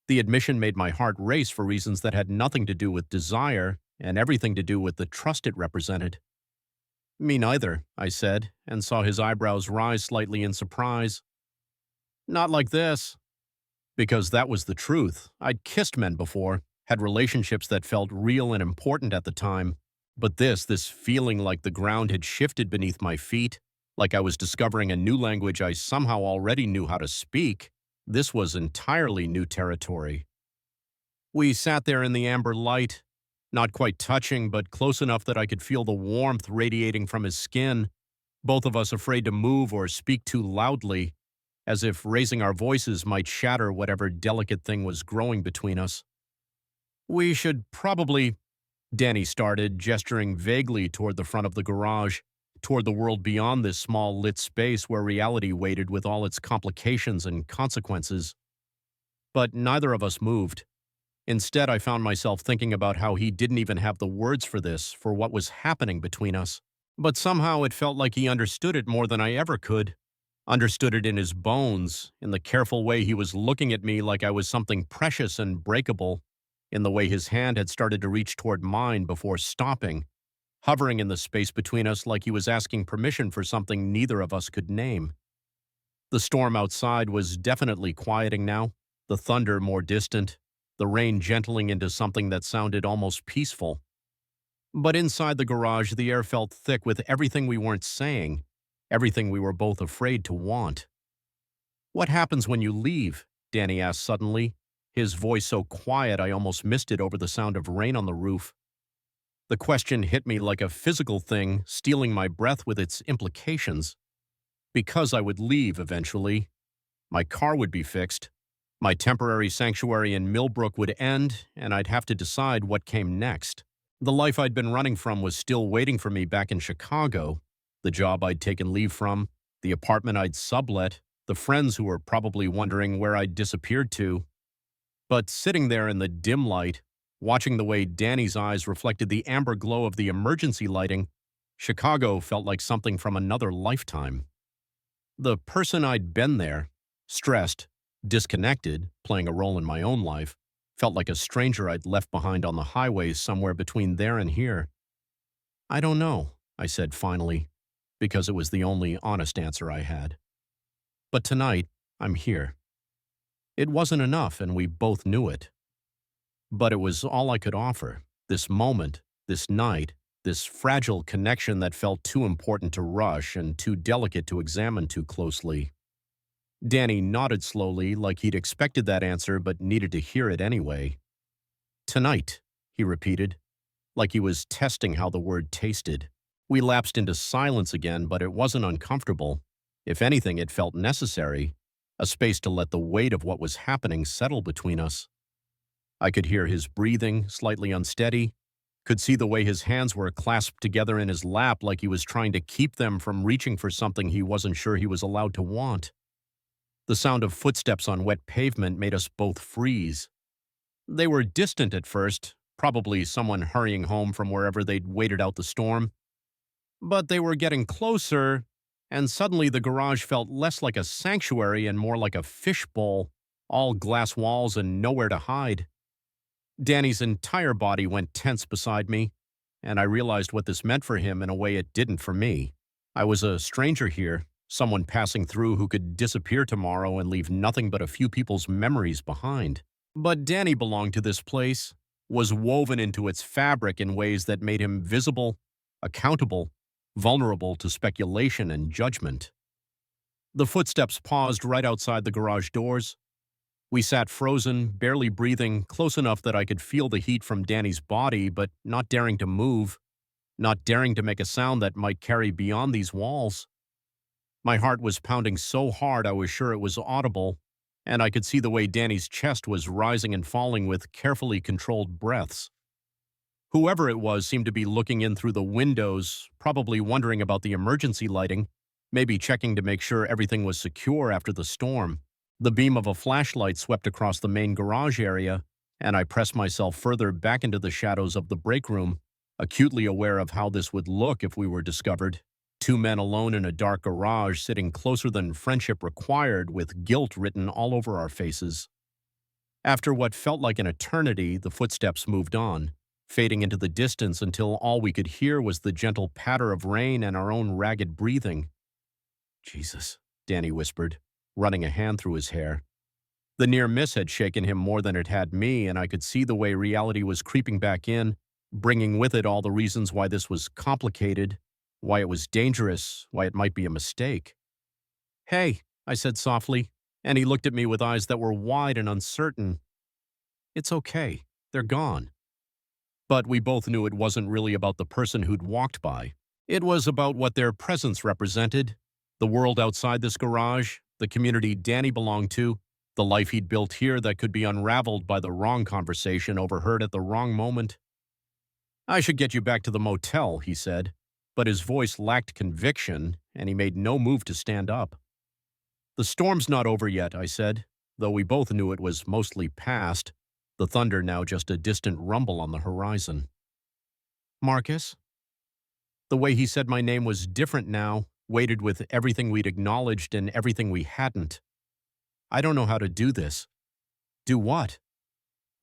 The admission made my heart race for reasons that had nothing to do with desire and everything to do with the trust it represented. "Me neither," I said, and saw his eyebrows rise slightly in surprise. "Not like this." Because that was the truth. I'd kissed men before, had relationships that felt real and important at the time, but this feeling like the ground had shifted beneath my feet, like I was discovering a new language I somehow already knew how to speak, this was entirely new territory. We sat there in the amber light, not quite touching, but close enough that I could feel the warmth radiating from his skin, both of us afraid to move or speak too loudly, as if raising our voices might shatter whatever delicate thing was growing between us. "We should probably," Danny started, gesturing vaguely toward the front of the garage, toward the world beyond this small lit space where reality waited with all its complications and consequences. But neither of us moved. Instead, I found myself thinking about how he didn't even have the words for this, for what was happening between us. But somehow it felt like he understood it more than I ever could. Understood it in his bones, in the careful way he was looking at me like I was something precious and breakable, in the way his hand had started to reach toward mine before stopping, hovering in the space between us like he was asking permission for something neither of us could name. The storm outside was definitely quieting now, the thunder more distant, the rain gentling into something that sounded almost peaceful. But inside the garage, the air felt thick with everything we weren't saying, everything we were both afraid to want. "What happens when you leave?" Danny asked suddenly, his voice so quiet I almost missed it over the sound of rain on the roof. The question hit me like a physical thing, stealing my breath with its implications. Because I would leave eventually. My car would be fixed. My temporary sanctuary in Millbrook would end, and I'd have to decide what came next. The life I'd been running from was still waiting for me back in Chicago, the job I'd taken leave from, the apartment I'd sublet, the friends who were probably wondering where I'd disappeared to. But sitting there in the dim light, watching the way Danny's eyes reflected the amber glow of the emergency lighting, Chicago felt like something from another lifetime. The person I'd been there, stressed, disconnected, playing a role in my own life, felt like a stranger I'd left behind on the highways somewhere between there and here. I don't know, I said finally, because it was the only honest answer I had. But tonight, I'm here. It wasn't enough, and we both knew it. But it was all I could offer, this moment, this night, this fragile connection that felt too important to rush and too delicate to examine too closely. Danny nodded slowly, like he'd expected that answer but needed to hear it anyway. Tonight, he repeated, like he was testing how the word tasted. We lapsed into silence again, but it wasn't uncomfortable. If anything, it felt necessary, a space to let the weight of what was happening settle between us. I could hear his breathing, slightly unsteady, could see the way his hands were clasped together in his lap like he was trying to keep them from reaching for something he wasn't sure he was allowed to want. The sound of footsteps on wet pavement made us both freeze. They were distant at first, probably someone hurrying home from wherever they'd waited out the storm. But they were getting closer, and suddenly the garage felt less like a sanctuary and more like a fishbowl, all glass walls and nowhere to hide. Danny's entire body went tense beside me, and I realized what this meant for him in a way it didn't for me. I was a stranger here, someone passing through who could disappear tomorrow and leave nothing but a few people's memories behind. But Danny belonged to this place, was woven into its fabric in ways that made him visible, accountable, vulnerable to speculation and judgment. The footsteps paused right outside the garage doors. We sat frozen, barely breathing, close enough that I could feel the heat from Danny's body, but not daring to move, not daring to make a sound that might carry beyond these walls. My heart was pounding so hard I was sure it was audible, and I could see the way Danny's chest was rising and falling with carefully controlled breaths. Whoever it was seemed to be looking in through the windows, probably wondering about the emergency lighting, maybe checking to make sure everything was secure after the storm. The beam of a flashlight swept across the main garage area, and I pressed myself further back into the shadows of the break room, acutely aware of how this would look if we were discovered. Two men alone in a dark garage sitting closer than friendship required with guilt written all over our faces. After what felt like an eternity, the footsteps moved on, fading into the distance until all we could hear was the gentle patter of rain and our own ragged breathing. "Jesus," Danny whispered, running a hand through his hair. The near miss had shaken him more than it had me, and I could see the way reality was creeping back in, bringing with it all the reasons why this was complicated, why it was dangerous, why it might be a mistake. "Hey," I said softly, and he looked at me with eyes that were wide and uncertain. "It's okay. They're gone." But we both knew it wasn't really about the person who'd walked by. It was about what their presence represented, the world outside this garage, the community Danny belonged to, the life he'd built here that could be unraveled by the wrong conversation overheard at the wrong moment. "I should get you back to the motel," he said, but his voice lacked conviction, and he made no move to stand up. "The storm's not over yet," I said, though we both knew it was mostly past, the thunder now just a distant rumble on the horizon. "Marcus?" The way he said my name was different now, weighted with everything we'd acknowledged and everything we hadn't. "I don't know how to do this." "Do what?"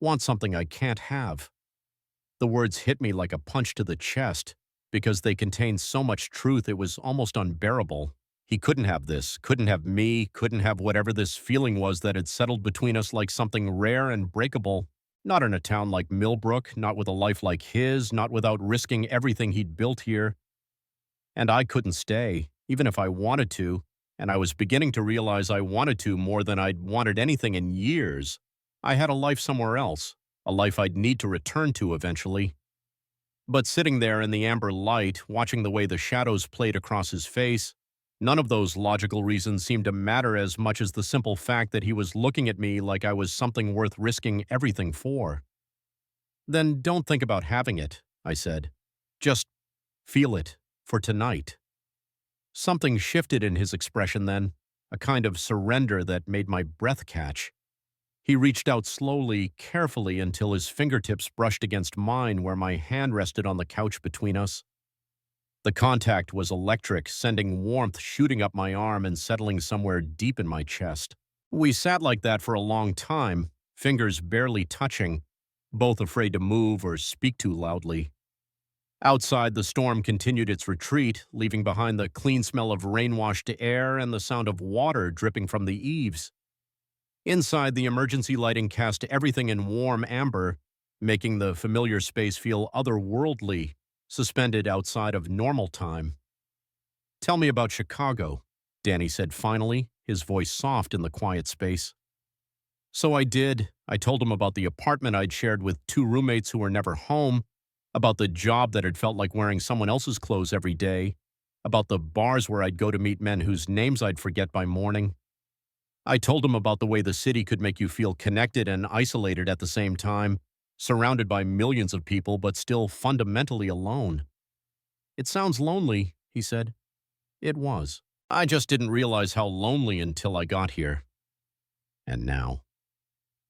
"Want something I can't have." The words hit me like a punch to the chest, because they contained so much truth it was almost unbearable. He couldn't have this, couldn't have me, couldn't have whatever this feeling was that had settled between us like something rare and breakable. Not in a town like Millbrook, not with a life like his, not without risking everything he'd built here. And I couldn't stay, even if I wanted to, and I was beginning to realize I wanted to more than I'd wanted anything in years. I had a life somewhere else, a life I'd need to return to eventually. But sitting there in the amber light, watching the way the shadows played across his face, None of those logical reasons seemed to matter as much as the simple fact that he was looking at me like I was something worth risking everything for. Then don't think about having it, I said. Just feel it for tonight. Something shifted in his expression then, a kind of surrender that made my breath catch. He reached out slowly, carefully, until his fingertips brushed against mine where my hand rested on the couch between us. The contact was electric, sending warmth shooting up my arm and settling somewhere deep in my chest. We sat like that for a long time, fingers barely touching, both afraid to move or speak too loudly. Outside, the storm continued its retreat, leaving behind the clean smell of rain-washed air and the sound of water dripping from the eaves. Inside, the emergency lighting cast everything in warm amber, making the familiar space feel otherworldly, suspended outside of normal time. "Tell me about Chicago," Danny said finally, his voice soft in the quiet space. So I did. I told him about the apartment I'd shared with two roommates who were never home, about the job that had felt like wearing someone else's clothes every day, about the bars where I'd go to meet men whose names I'd forget by morning. I told him about the way the city could make you feel connected and isolated at the same time, surrounded by millions of people but still fundamentally alone. "It sounds lonely," he said. It was. I just didn't realize how lonely until I got here. And now.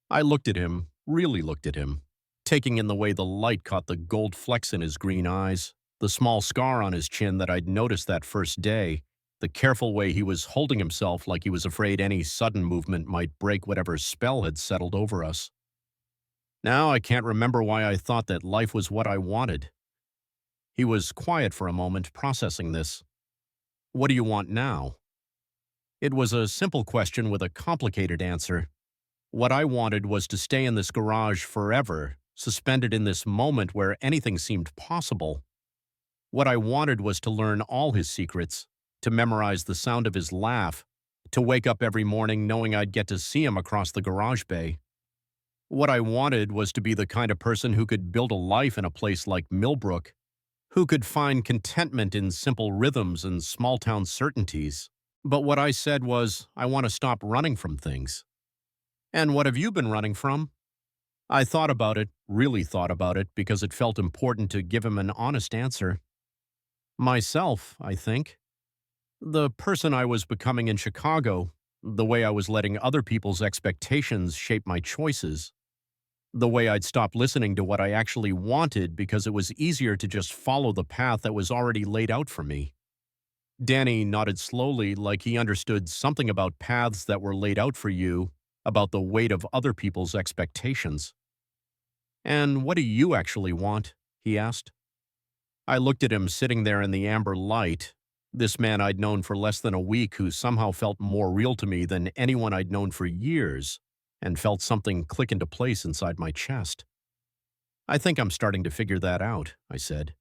I looked at him, really looked at him, taking in the way the light caught the gold flecks in his green eyes, the small scar on his chin that I'd noticed that first day, the careful way he was holding himself like he was afraid any sudden movement might break whatever spell had settled over us. Now I can't remember why I thought that life was what I wanted. He was quiet for a moment, processing this. "What do you want now?" It was a simple question with a complicated answer. What I wanted was to stay in this garage forever, suspended in this moment where anything seemed possible. What I wanted was to learn all his secrets, to memorize the sound of his laugh, to wake up every morning knowing I'd get to see him across the garage bay. What I wanted was to be the kind of person who could build a life in a place like Millbrook, who could find contentment in simple rhythms and small-town certainties. But what I said was, I want to stop running from things. "And what have you been running from?" I thought about it, really thought about it, because it felt important to give him an honest answer. Myself, I think. The person I was becoming in Chicago, the way I was letting other people's expectations shape my choices, the way I'd stopped listening to what I actually wanted because it was easier to just follow the path that was already laid out for me. Danny nodded slowly, like he understood something about paths that were laid out for you, about the weight of other people's expectations. "And what do you actually want?" he asked. I looked at him sitting there in the amber light, this man I'd known for less than a week who somehow felt more real to me than anyone I'd known for years, and felt something click into place inside my chest. "I think I'm starting to figure that out," I said.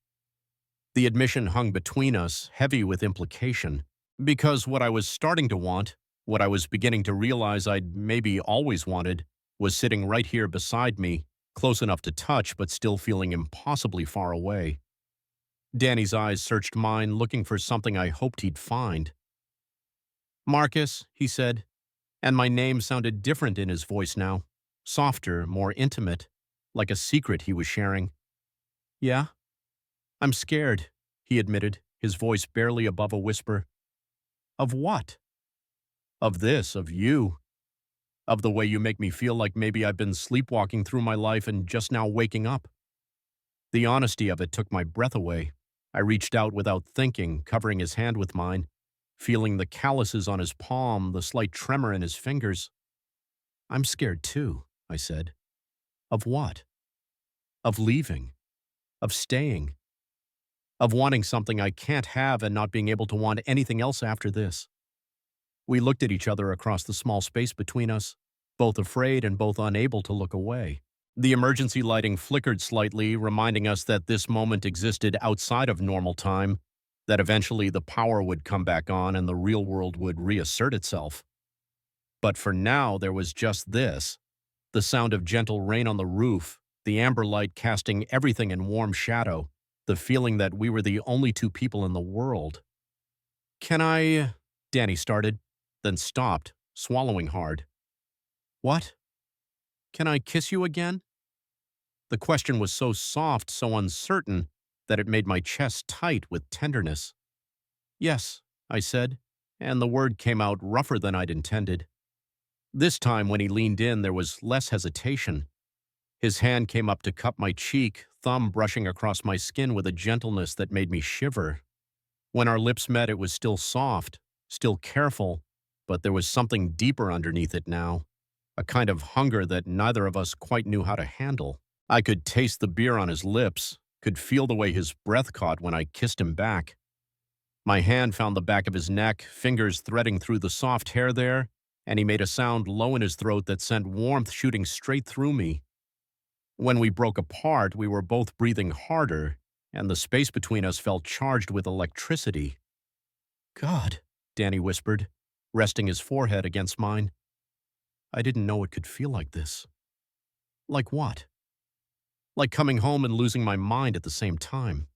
The admission hung between us, heavy with implication, because what I was starting to want, what I was beginning to realize I'd maybe always wanted, was sitting right here beside me, close enough to touch but still feeling impossibly far away. Danny's eyes searched mine, looking for something I hoped he'd find. "Marcus," he said, and my name sounded different in his voice now, softer, more intimate, like a secret he was sharing. "Yeah? I'm scared," he admitted, his voice barely above a whisper. "Of what?" "Of this, of you. Of the way you make me feel like maybe I've been sleepwalking through my life and just now waking up." The honesty of it took my breath away. I reached out without thinking, covering his hand with mine, feeling the calluses on his palm, the slight tremor in his fingers. "I'm scared too," I said. "Of what?" "Of leaving. Of staying. Of wanting something I can't have and not being able to want anything else after this." We looked at each other across the small space between us, both afraid and both unable to look away. The emergency lighting flickered slightly, reminding us that this moment existed outside of normal time, that eventually the power would come back on and the real world would reassert itself. But for now, there was just this, the sound of gentle rain on the roof, the amber light casting everything in warm shadow, the feeling that we were the only two people in the world. Can I? Danny started, then stopped, swallowing hard. What? Can I kiss you again? The question was so soft, so uncertain, that it made my chest tight with tenderness. Yes, I said, and the word came out rougher than I'd intended. This time, when he leaned in, there was less hesitation. His hand came up to cup my cheek, thumb brushing across my skin with a gentleness that made me shiver. When our lips met, it was still soft, still careful, but there was something deeper underneath it now, a kind of hunger that neither of us quite knew how to handle. I could taste the beer on his lips, could feel the way his breath caught when I kissed him back. My hand found the back of his neck, fingers threading through the soft hair there, and he made a sound low in his throat that sent warmth shooting straight through me. When we broke apart, we were both breathing harder, and the space between us felt charged with electricity. God, Danny whispered, resting his forehead against mine. I didn't know it could feel like this. Like what? Like coming home and losing my mind at the same time.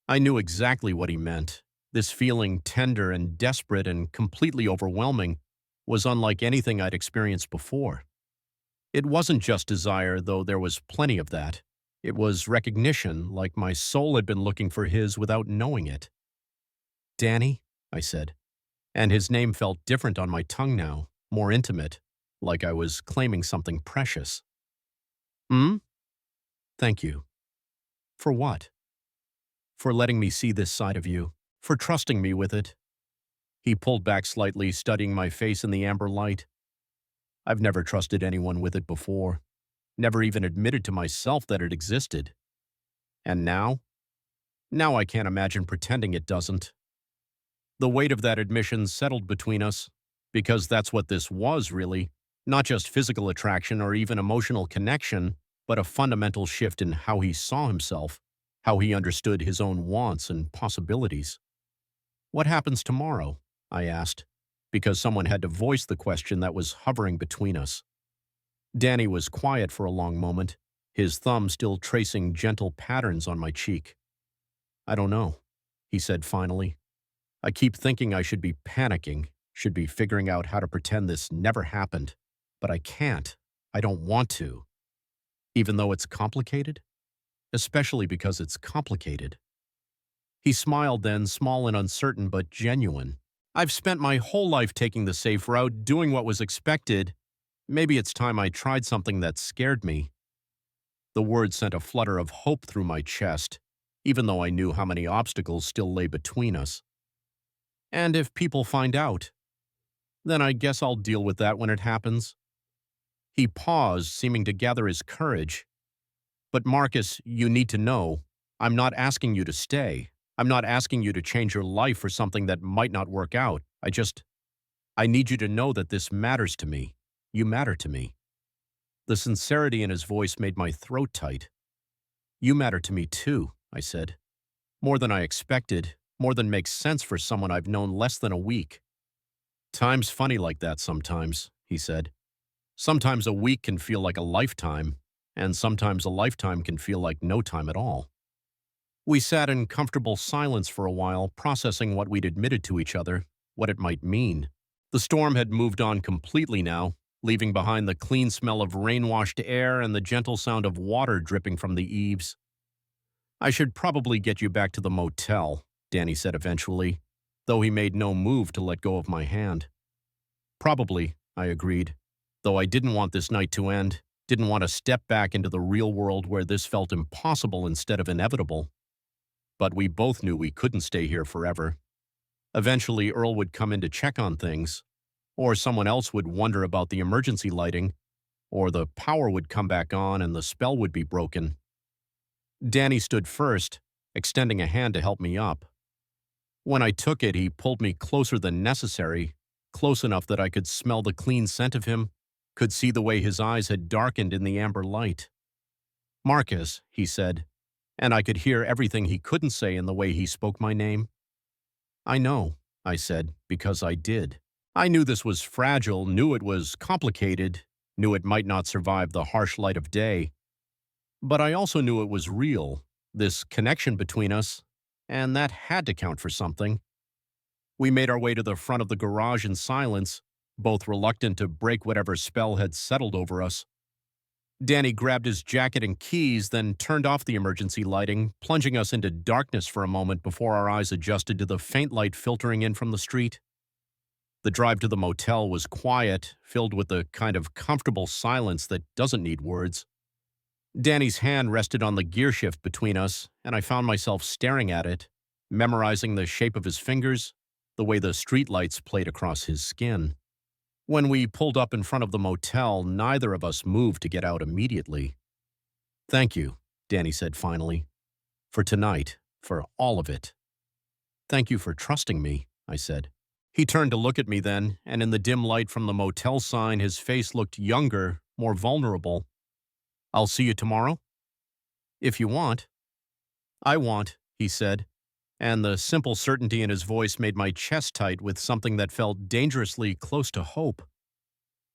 I knew exactly what he meant. This feeling, tender and desperate and completely overwhelming, was unlike anything I'd experienced before. It wasn't just desire, though there was plenty of that. It was recognition, like my soul had been looking for his without knowing it. Danny, I said, and his name felt different on my tongue now, more intimate, like I was claiming something precious. Hmm? Thank you. For what? For letting me see this side of you, for trusting me with it. He pulled back slightly, studying my face in the amber light. I've never trusted anyone with it before, never even admitted to myself that it existed. And now? Now I can't imagine pretending it doesn't. The weight of that admission settled between us, because that's what this was, really. Not just physical attraction or even emotional connection, but a fundamental shift in how he saw himself, how he understood his own wants and possibilities. What happens tomorrow? I asked, because someone had to voice the question that was hovering between us. Danny was quiet for a long moment, his thumb still tracing gentle patterns on my cheek. I don't know, he said finally. I keep thinking I should be panicking, should be figuring out how to pretend this never happened, but I can't. I don't want to. Even though it's complicated? Especially because it's complicated. He smiled then, small and uncertain but genuine. I've spent my whole life taking the safe route, doing what was expected. Maybe it's time I tried something that scared me. The word sent a flutter of hope through my chest, even though I knew how many obstacles still lay between us. And if people find out, then I guess I'll deal with that when it happens. He paused, seeming to gather his courage. But Marcus, you need to know, I'm not asking you to stay. I'm not asking you to change your life for something that might not work out. I need you to know that this matters to me. You matter to me. The sincerity in his voice made my throat tight. You matter to me too, I said. More than I expected, more than makes sense for someone I've known less than a week. Time's funny like that sometimes, he said. Sometimes a week can feel like a lifetime, and sometimes a lifetime can feel like no time at all. We sat in comfortable silence for a while, processing what we'd admitted to each other, what it might mean. The storm had moved on completely now, leaving behind the clean smell of rain-washed air and the gentle sound of water dripping from the eaves. I should probably get you back to the motel, Danny said eventually, though he made no move to let go of my hand. Probably, I agreed, though I didn't want this night to end, didn't want to step back into the real world where this felt impossible instead of inevitable. But we both knew we couldn't stay here forever. Eventually, Earl would come in to check on things, or someone else would wonder about the emergency lighting, or the power would come back on and the spell would be broken. Danny stood first, extending a hand to help me up. When I took it, he pulled me closer than necessary, close enough that I could smell the clean scent of him, could see the way his eyes had darkened in the amber light. Marcus, he said, and I could hear everything he couldn't say in the way he spoke my name. I know, I said, because I did. I knew this was fragile, knew it was complicated, knew it might not survive the harsh light of day. But I also knew it was real, this connection between us, and that had to count for something. We made our way to the front of the garage in silence, both reluctant to break whatever spell had settled over us. Danny grabbed his jacket and keys, then turned off the emergency lighting, plunging us into darkness for a moment before our eyes adjusted to the faint light filtering in from the street. The drive to the motel was quiet, filled with the kind of comfortable silence that doesn't need words. Danny's hand rested on the gear shift between us, and I found myself staring at it, memorizing the shape of his fingers, the way the streetlights played across his skin. When we pulled up in front of the motel, neither of us moved to get out immediately. "Thank you," Danny said finally. "For tonight, for all of it." "Thank you for trusting me," I said. He turned to look at me then, and in the dim light from the motel sign, his face looked younger, more vulnerable. "I'll see you tomorrow?" "If you want." "I want," he said, and the simple certainty in his voice made my chest tight with something that felt dangerously close to hope.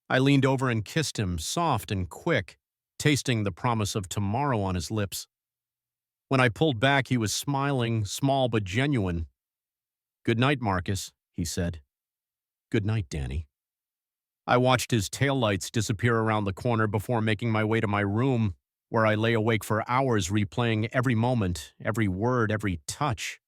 I leaned over and kissed him, soft and quick, tasting the promise of tomorrow on his lips. When I pulled back, he was smiling, small but genuine. "Good night, Marcus," he said. "Good night, Danny." I watched his taillights disappear around the corner before making my way to my room, where I lay awake for hours replaying every moment, every word, every touch.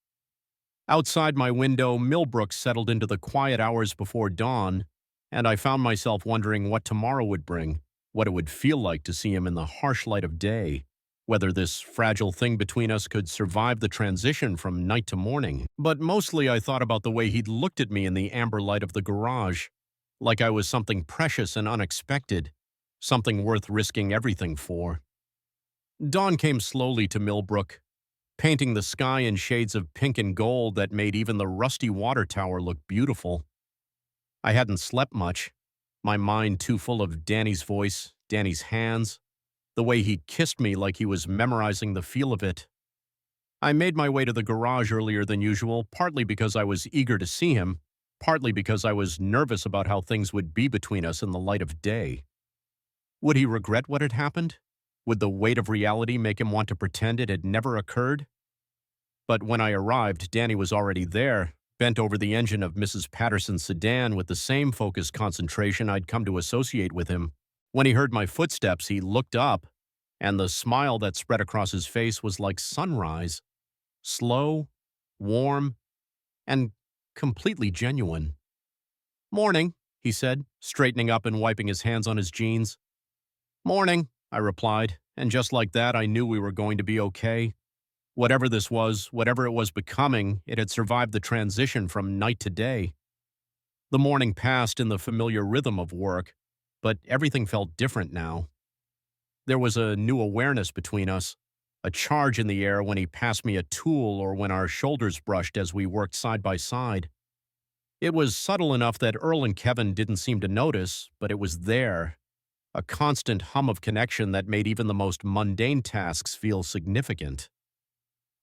Outside my window, Millbrook settled into the quiet hours before dawn, and I found myself wondering what tomorrow would bring, what it would feel like to see him in the harsh light of day, whether this fragile thing between us could survive the transition from night to morning. But mostly I thought about the way he'd looked at me in the amber light of the garage, like I was something precious and unexpected, something worth risking everything for. Dawn came slowly to Millbrook, painting the sky in shades of pink and gold that made even the rusty water tower look beautiful. I hadn't slept much, my mind too full of Danny's voice, Danny's hands, the way he'd kissed me like he was memorizing the feel of it. I made my way to the garage earlier than usual, partly because I was eager to see him, partly because I was nervous about how things would be between us in the light of day. Would he regret what had happened? Would the weight of reality make him want to pretend it had never occurred? But when I arrived, Danny was already there, bent over the engine of Mrs. Patterson's sedan with the same focused concentration I'd come to associate with him. When he heard my footsteps, he looked up, and the smile that spread across his face was like sunrise, slow, warm, and completely genuine. "Morning," he said, straightening up and wiping his hands on his jeans. "Morning," I replied, and just like that I knew we were going to be okay. Whatever this was, whatever it was becoming, it had survived the transition from night to day. The morning passed in the familiar rhythm of work, but everything felt different now. There was a new awareness between us, a charge in the air when he passed me a tool or when our shoulders brushed as we worked side by side. It was subtle enough that Earl and Kevin didn't seem to notice, but it was there, a constant hum of connection that made even the most mundane tasks feel significant.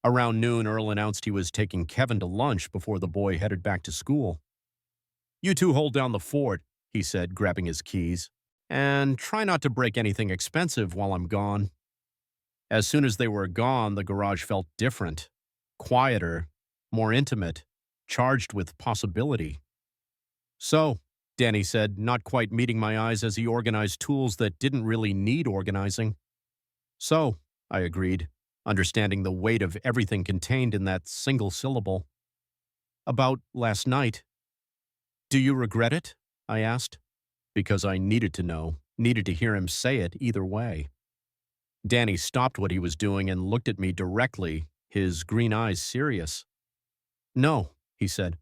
Around noon, Earl announced he was taking Kevin to lunch before the boy headed back to school. "You two hold down the fort," he said, grabbing his keys, "and try not to break anything expensive while I'm gone." As soon as they were gone, the garage felt different, quieter, more intimate, charged with possibility. "So," Danny said, not quite meeting my eyes as he organized tools that didn't really need organizing. "So," I agreed, understanding the weight of everything contained in that single syllable. "About last night." "Do you regret it?" I asked, because I needed to know, needed to hear him say it either way. Danny stopped what he was doing and looked at me directly, his green eyes serious. "No," he said.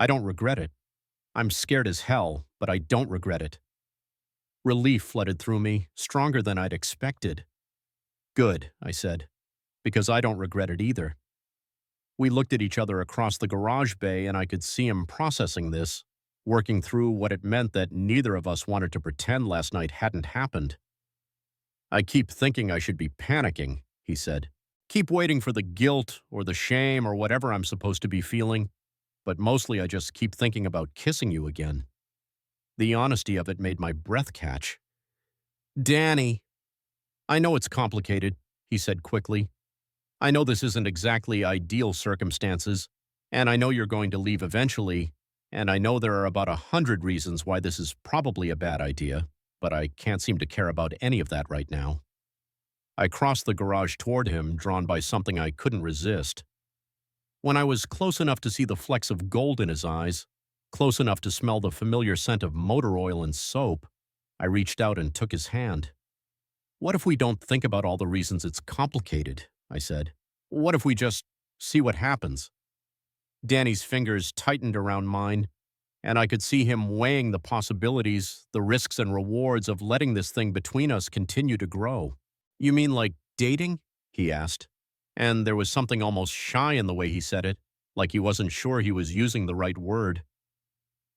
"I don't regret it. I'm scared as hell, but I don't regret it." Relief flooded through me, stronger than I'd expected. "Good," I said, "because I don't regret it either." We looked at each other across the garage bay, and I could see him processing this, working through what it meant that neither of us wanted to pretend last night hadn't happened. "I keep thinking I should be panicking," he said. "Keep waiting for the guilt or the shame or whatever I'm supposed to be feeling, but mostly I just keep thinking about kissing you again." The honesty of it made my breath catch. "Danny." "I know it's complicated," he said quickly. "I know this isn't exactly ideal circumstances, And I know you're going to leave eventually, and I know there are about 100 reasons why this is probably a bad idea, but I can't seem to care about any of that right now. I crossed the garage toward him, drawn by something I couldn't resist. When I was close enough to see the flecks of gold in his eyes, close enough to smell the familiar scent of motor oil and soap, I reached out and took his hand. "What if we don't think about all the reasons it's complicated?" I said. "What if we just see what happens?" Danny's fingers tightened around mine, and I could see him weighing the possibilities, the risks and rewards of letting this thing between us continue to grow. "You mean like dating?" he asked. And there was something almost shy in the way he said it, like he wasn't sure he was using the right word.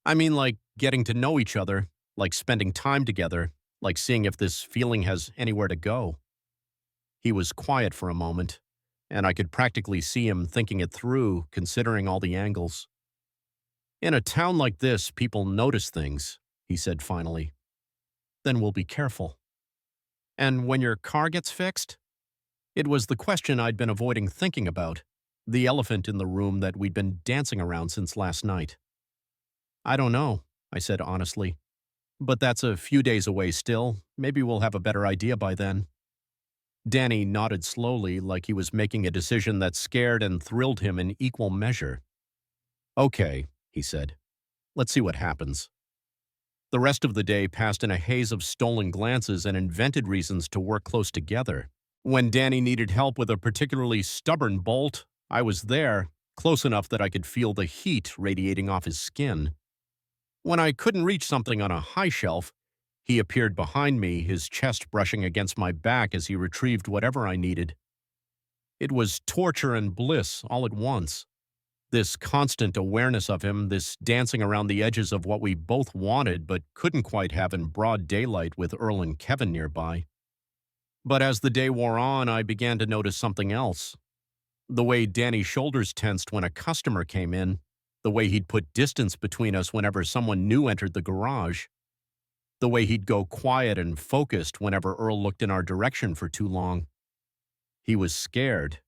"I mean like getting to know each other, like spending time together, like seeing if this feeling has anywhere to go." He was quiet for a moment, and I could practically see him thinking it through, considering all the angles. "In a town like this, people notice things," he said finally. "Then we'll be careful." "And when your car gets fixed?" It was the question I'd been avoiding thinking about, the elephant in the room that we'd been dancing around since last night. "I don't know," I said honestly. "But that's a few days away still. Maybe we'll have a better idea by then." Danny nodded slowly, like he was making a decision that scared and thrilled him in equal measure. "Okay," he said. "Let's see what happens." The rest of the day passed in a haze of stolen glances and invented reasons to work close together. When Danny needed help with a particularly stubborn bolt, I was there, close enough that I could feel the heat radiating off his skin. When I couldn't reach something on a high shelf, he appeared behind me, his chest brushing against my back as he retrieved whatever I needed. It was torture and bliss all at once. This constant awareness of him, this dancing around the edges of what we both wanted but couldn't quite have in broad daylight with Earl and Kevin nearby. But as the day wore on, I began to notice something else. The way Danny's shoulders tensed when a customer came in, the way he'd put distance between us whenever someone new entered the garage, the way he'd go quiet and focused whenever Earl looked in our direction for too long. He was scared,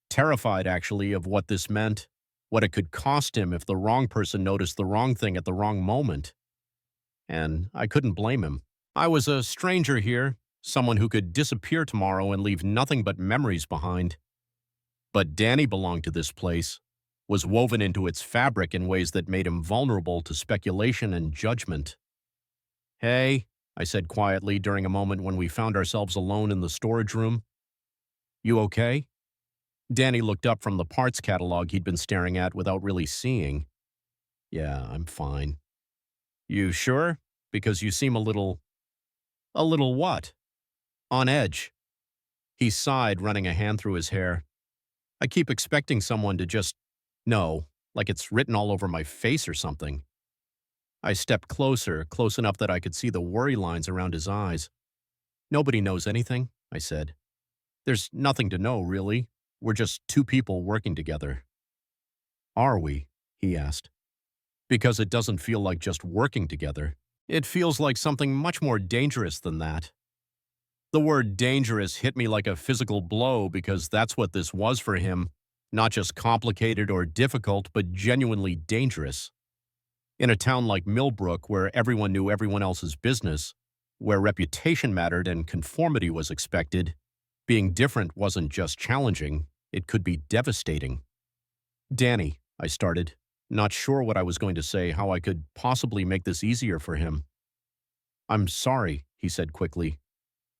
terrified actually, of what this meant, what it could cost him if the wrong person noticed the wrong thing at the wrong moment. And I couldn't blame him. I was a stranger here, someone who could disappear tomorrow and leave nothing but memories behind. But Danny belonged to this place, was woven into its fabric in ways that made him vulnerable to speculation and judgment. "Hey," I said quietly during a moment when we found ourselves alone in the storage room. "You okay?" Danny looked up from the parts catalog he'd been staring at without really seeing. "Yeah, I'm fine." "You sure? Because you seem a little—" "A little what?" "On edge." He sighed, running a hand through his hair. "I keep expecting someone to just know, like it's written all over my face or something." I stepped closer, close enough that I could see the worry lines around his eyes. "Nobody knows anything," I said. "There's nothing to know, really. We're just two people working together." "Are we?" he asked. "Because it doesn't feel like just working together. It feels like something much more dangerous than that." The word dangerous hit me like a physical blow because that's what this was for him, not just complicated or difficult, but genuinely dangerous. In a town like Millbrook, where everyone knew everyone else's business, where reputation mattered and conformity was expected, being different wasn't just challenging, it could be devastating. "Danny," I started, not sure what I was going to say, how I could possibly make this easier for him. "I'm sorry," he said quickly.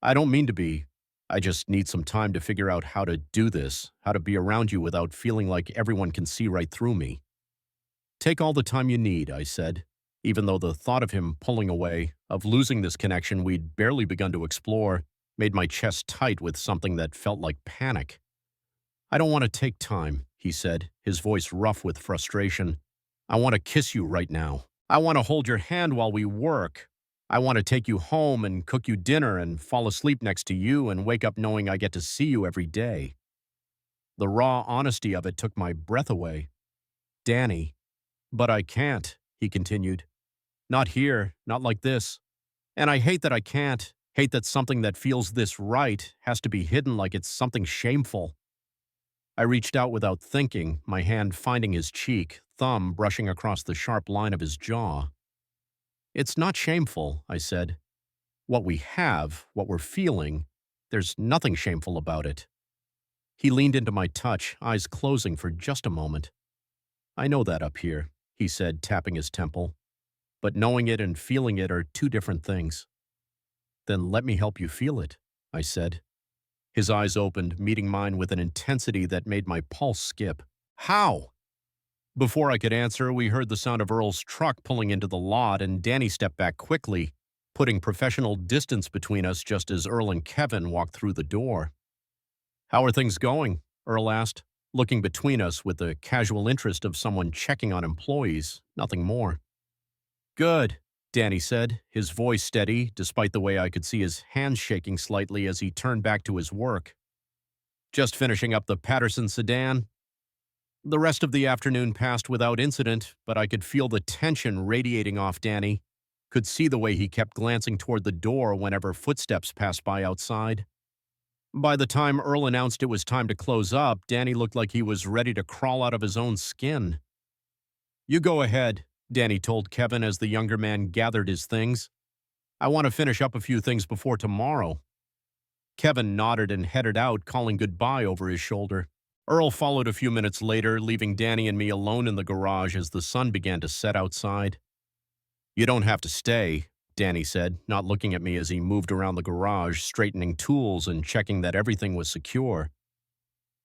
"I don't mean to be. I just need some time to figure out how to do this, how to be around you without feeling like everyone can see right through me." "Take all the time you need," I said, even though the thought of him pulling away, of losing this connection we'd barely begun to explore, made my chest tight with something that felt like panic. "I don't want to take time," he said, his voice rough with frustration. "I want to kiss you right now. I want to hold your hand while we work. I want to take you home and cook you dinner and fall asleep next to you and wake up knowing I get to see you every day." The raw honesty of it took my breath away. "Danny." "But I can't," he continued. "Not here, not like this. And I hate that I can't, hate that something that feels this right has to be hidden like it's something shameful." I reached out without thinking, my hand finding his cheek, thumb brushing across the sharp line of his jaw. It's not shameful, I said. What we have, what we're feeling, there's nothing shameful about it. He leaned into my touch, eyes closing for just a moment. I know that up here, he said, tapping his temple. But knowing it and feeling it are two different things. Then let me help you feel it, I said. His eyes opened, meeting mine with an intensity that made my pulse skip. How? Before I could answer, we heard the sound of Earl's truck pulling into the lot, and Danny stepped back quickly, putting professional distance between us just as Earl and Kevin walked through the door. How are things going? Earl asked, looking between us with the casual interest of someone checking on employees, nothing more. Good, Danny said, his voice steady, despite the way I could see his hands shaking slightly as he turned back to his work. Just finishing up the Patterson sedan. The rest of the afternoon passed without incident, but I could feel the tension radiating off Danny, could see the way he kept glancing toward the door whenever footsteps passed by outside. By the time Earl announced it was time to close up, Danny looked like he was ready to crawl out of his own skin. You go ahead, Danny told Kevin as the younger man gathered his things. I want to finish up a few things before tomorrow. Kevin nodded and headed out, calling goodbye over his shoulder. Earl followed a few minutes later, leaving Danny and me alone in the garage as the sun began to set outside. You don't have to stay, Danny said, not looking at me as he moved around the garage, straightening tools and checking that everything was secure.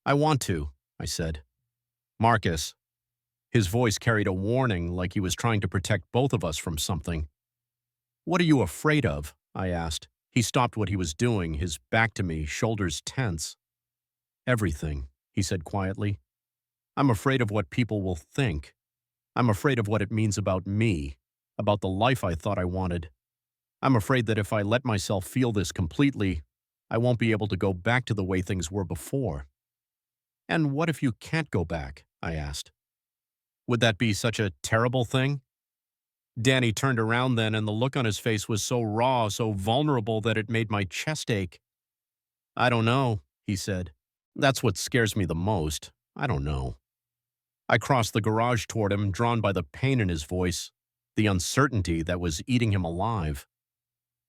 I want to, I said. Marcus. His voice carried a warning, like he was trying to protect both of us from something. What are you afraid of? I asked. He stopped what he was doing, his back to me, shoulders tense. Everything, he said quietly. I'm afraid of what people will think. I'm afraid of what it means about me, about the life I thought I wanted. I'm afraid that if I let myself feel this completely, I won't be able to go back to the way things were before. And what if you can't go back? I asked. Would that be such a terrible thing? Danny turned around then, and the look on his face was so raw, so vulnerable that it made my chest ache. I don't know, he said. That's what scares me the most. I don't know. I crossed the garage toward him, drawn by the pain in his voice, the uncertainty that was eating him alive.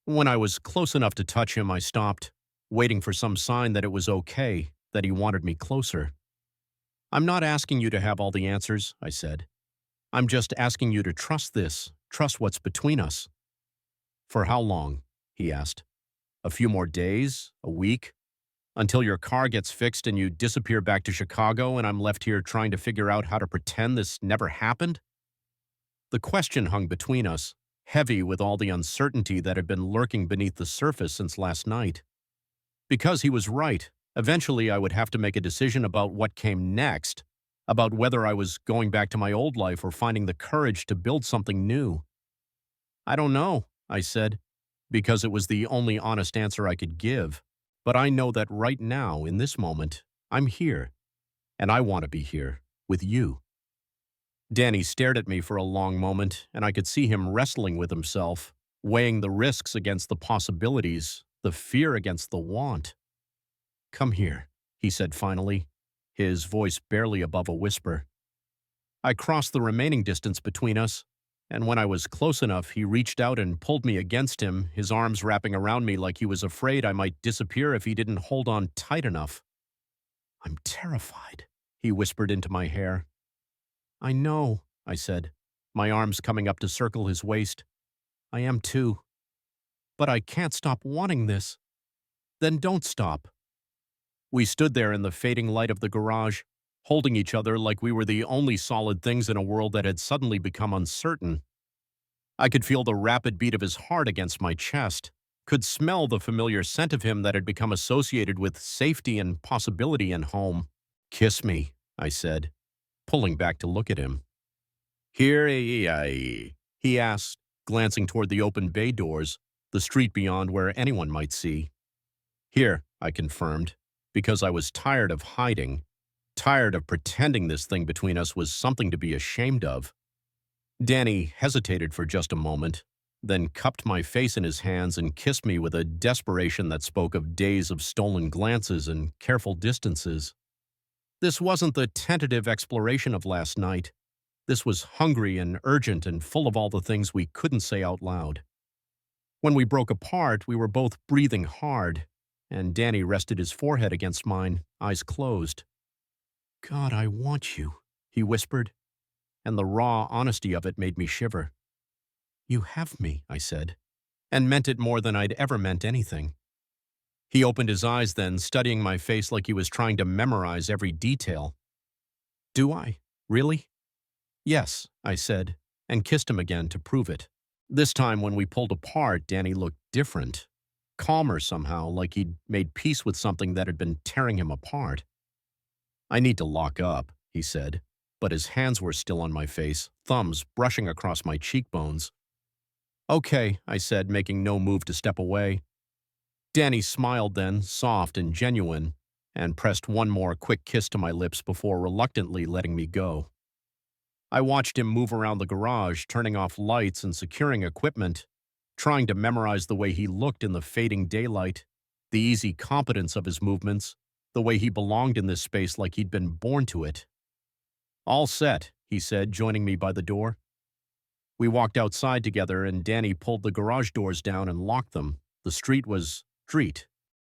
When I was close enough to touch him, I stopped, waiting for some sign that it was okay, that he wanted me closer. I'm not asking you to have all the answers, I said. I'm just asking you to trust this, trust what's between us. For how long? He asked. A few more days? A week? Until your car gets fixed and you disappear back to Chicago and I'm left here trying to figure out how to pretend this never happened? The question hung between us, heavy with all the uncertainty that had been lurking beneath the surface since last night. Because he was right, eventually I would have to make a decision about what came next, about whether I was going back to my old life or finding the courage to build something new. I don't know, I said, because it was the only honest answer I could give. But I know that right now, in this moment, I'm here, and I want to be here, with you. Danny stared at me for a long moment, and I could see him wrestling with himself, weighing the risks against the possibilities, the fear against the want. Come here, he said finally, his voice barely above a whisper. I crossed the remaining distance between us, and when I was close enough, he reached out and pulled me against him, his arms wrapping around me like he was afraid I might disappear if he didn't hold on tight enough. I'm terrified, he whispered into my hair. I know, I said, my arms coming up to circle his waist. I am too. But I can't stop wanting this. Then don't stop. We stood there in the fading light of the garage, holding each other like we were the only solid things in a world that had suddenly become uncertain. I could feel the rapid beat of his heart against my chest, could smell the familiar scent of him that had become associated with safety and possibility and home. Kiss me, I said, pulling back to look at him. Here I, he asked, glancing toward the open bay doors, the street beyond where anyone might see. Here, I confirmed, because I was tired of hiding, tired of pretending this thing between us was something to be ashamed of. Danny hesitated for just a moment, then cupped my face in his hands and kissed me with a desperation that spoke of days of stolen glances and careful distances. This wasn't the tentative exploration of last night. This was hungry and urgent and full of all the things we couldn't say out loud. When we broke apart, we were both breathing hard, and Danny rested his forehead against mine, eyes closed. God, I want you, he whispered, and the raw honesty of it made me shiver. You have me, I said, and meant it more than I'd ever meant anything. He opened his eyes then, studying my face like he was trying to memorize every detail. Do I? Really? Yes, I said, and kissed him again to prove it. This time when we pulled apart, Danny looked different. Calmer somehow, like he'd made peace with something that had been tearing him apart. I need to lock up, he said, but his hands were still on my face, thumbs brushing across my cheekbones. Okay, I said, making no move to step away. Danny smiled then, soft and genuine, and pressed one more quick kiss to my lips before reluctantly letting me go. I watched him move around the garage, turning off lights and securing equipment, trying to memorize the way he looked in the fading daylight, the easy competence of his movements, the way he belonged in this space like he'd been born to it. All set, he said, joining me by the door. We walked outside together and Danny pulled the garage doors down and locked them. The street was street.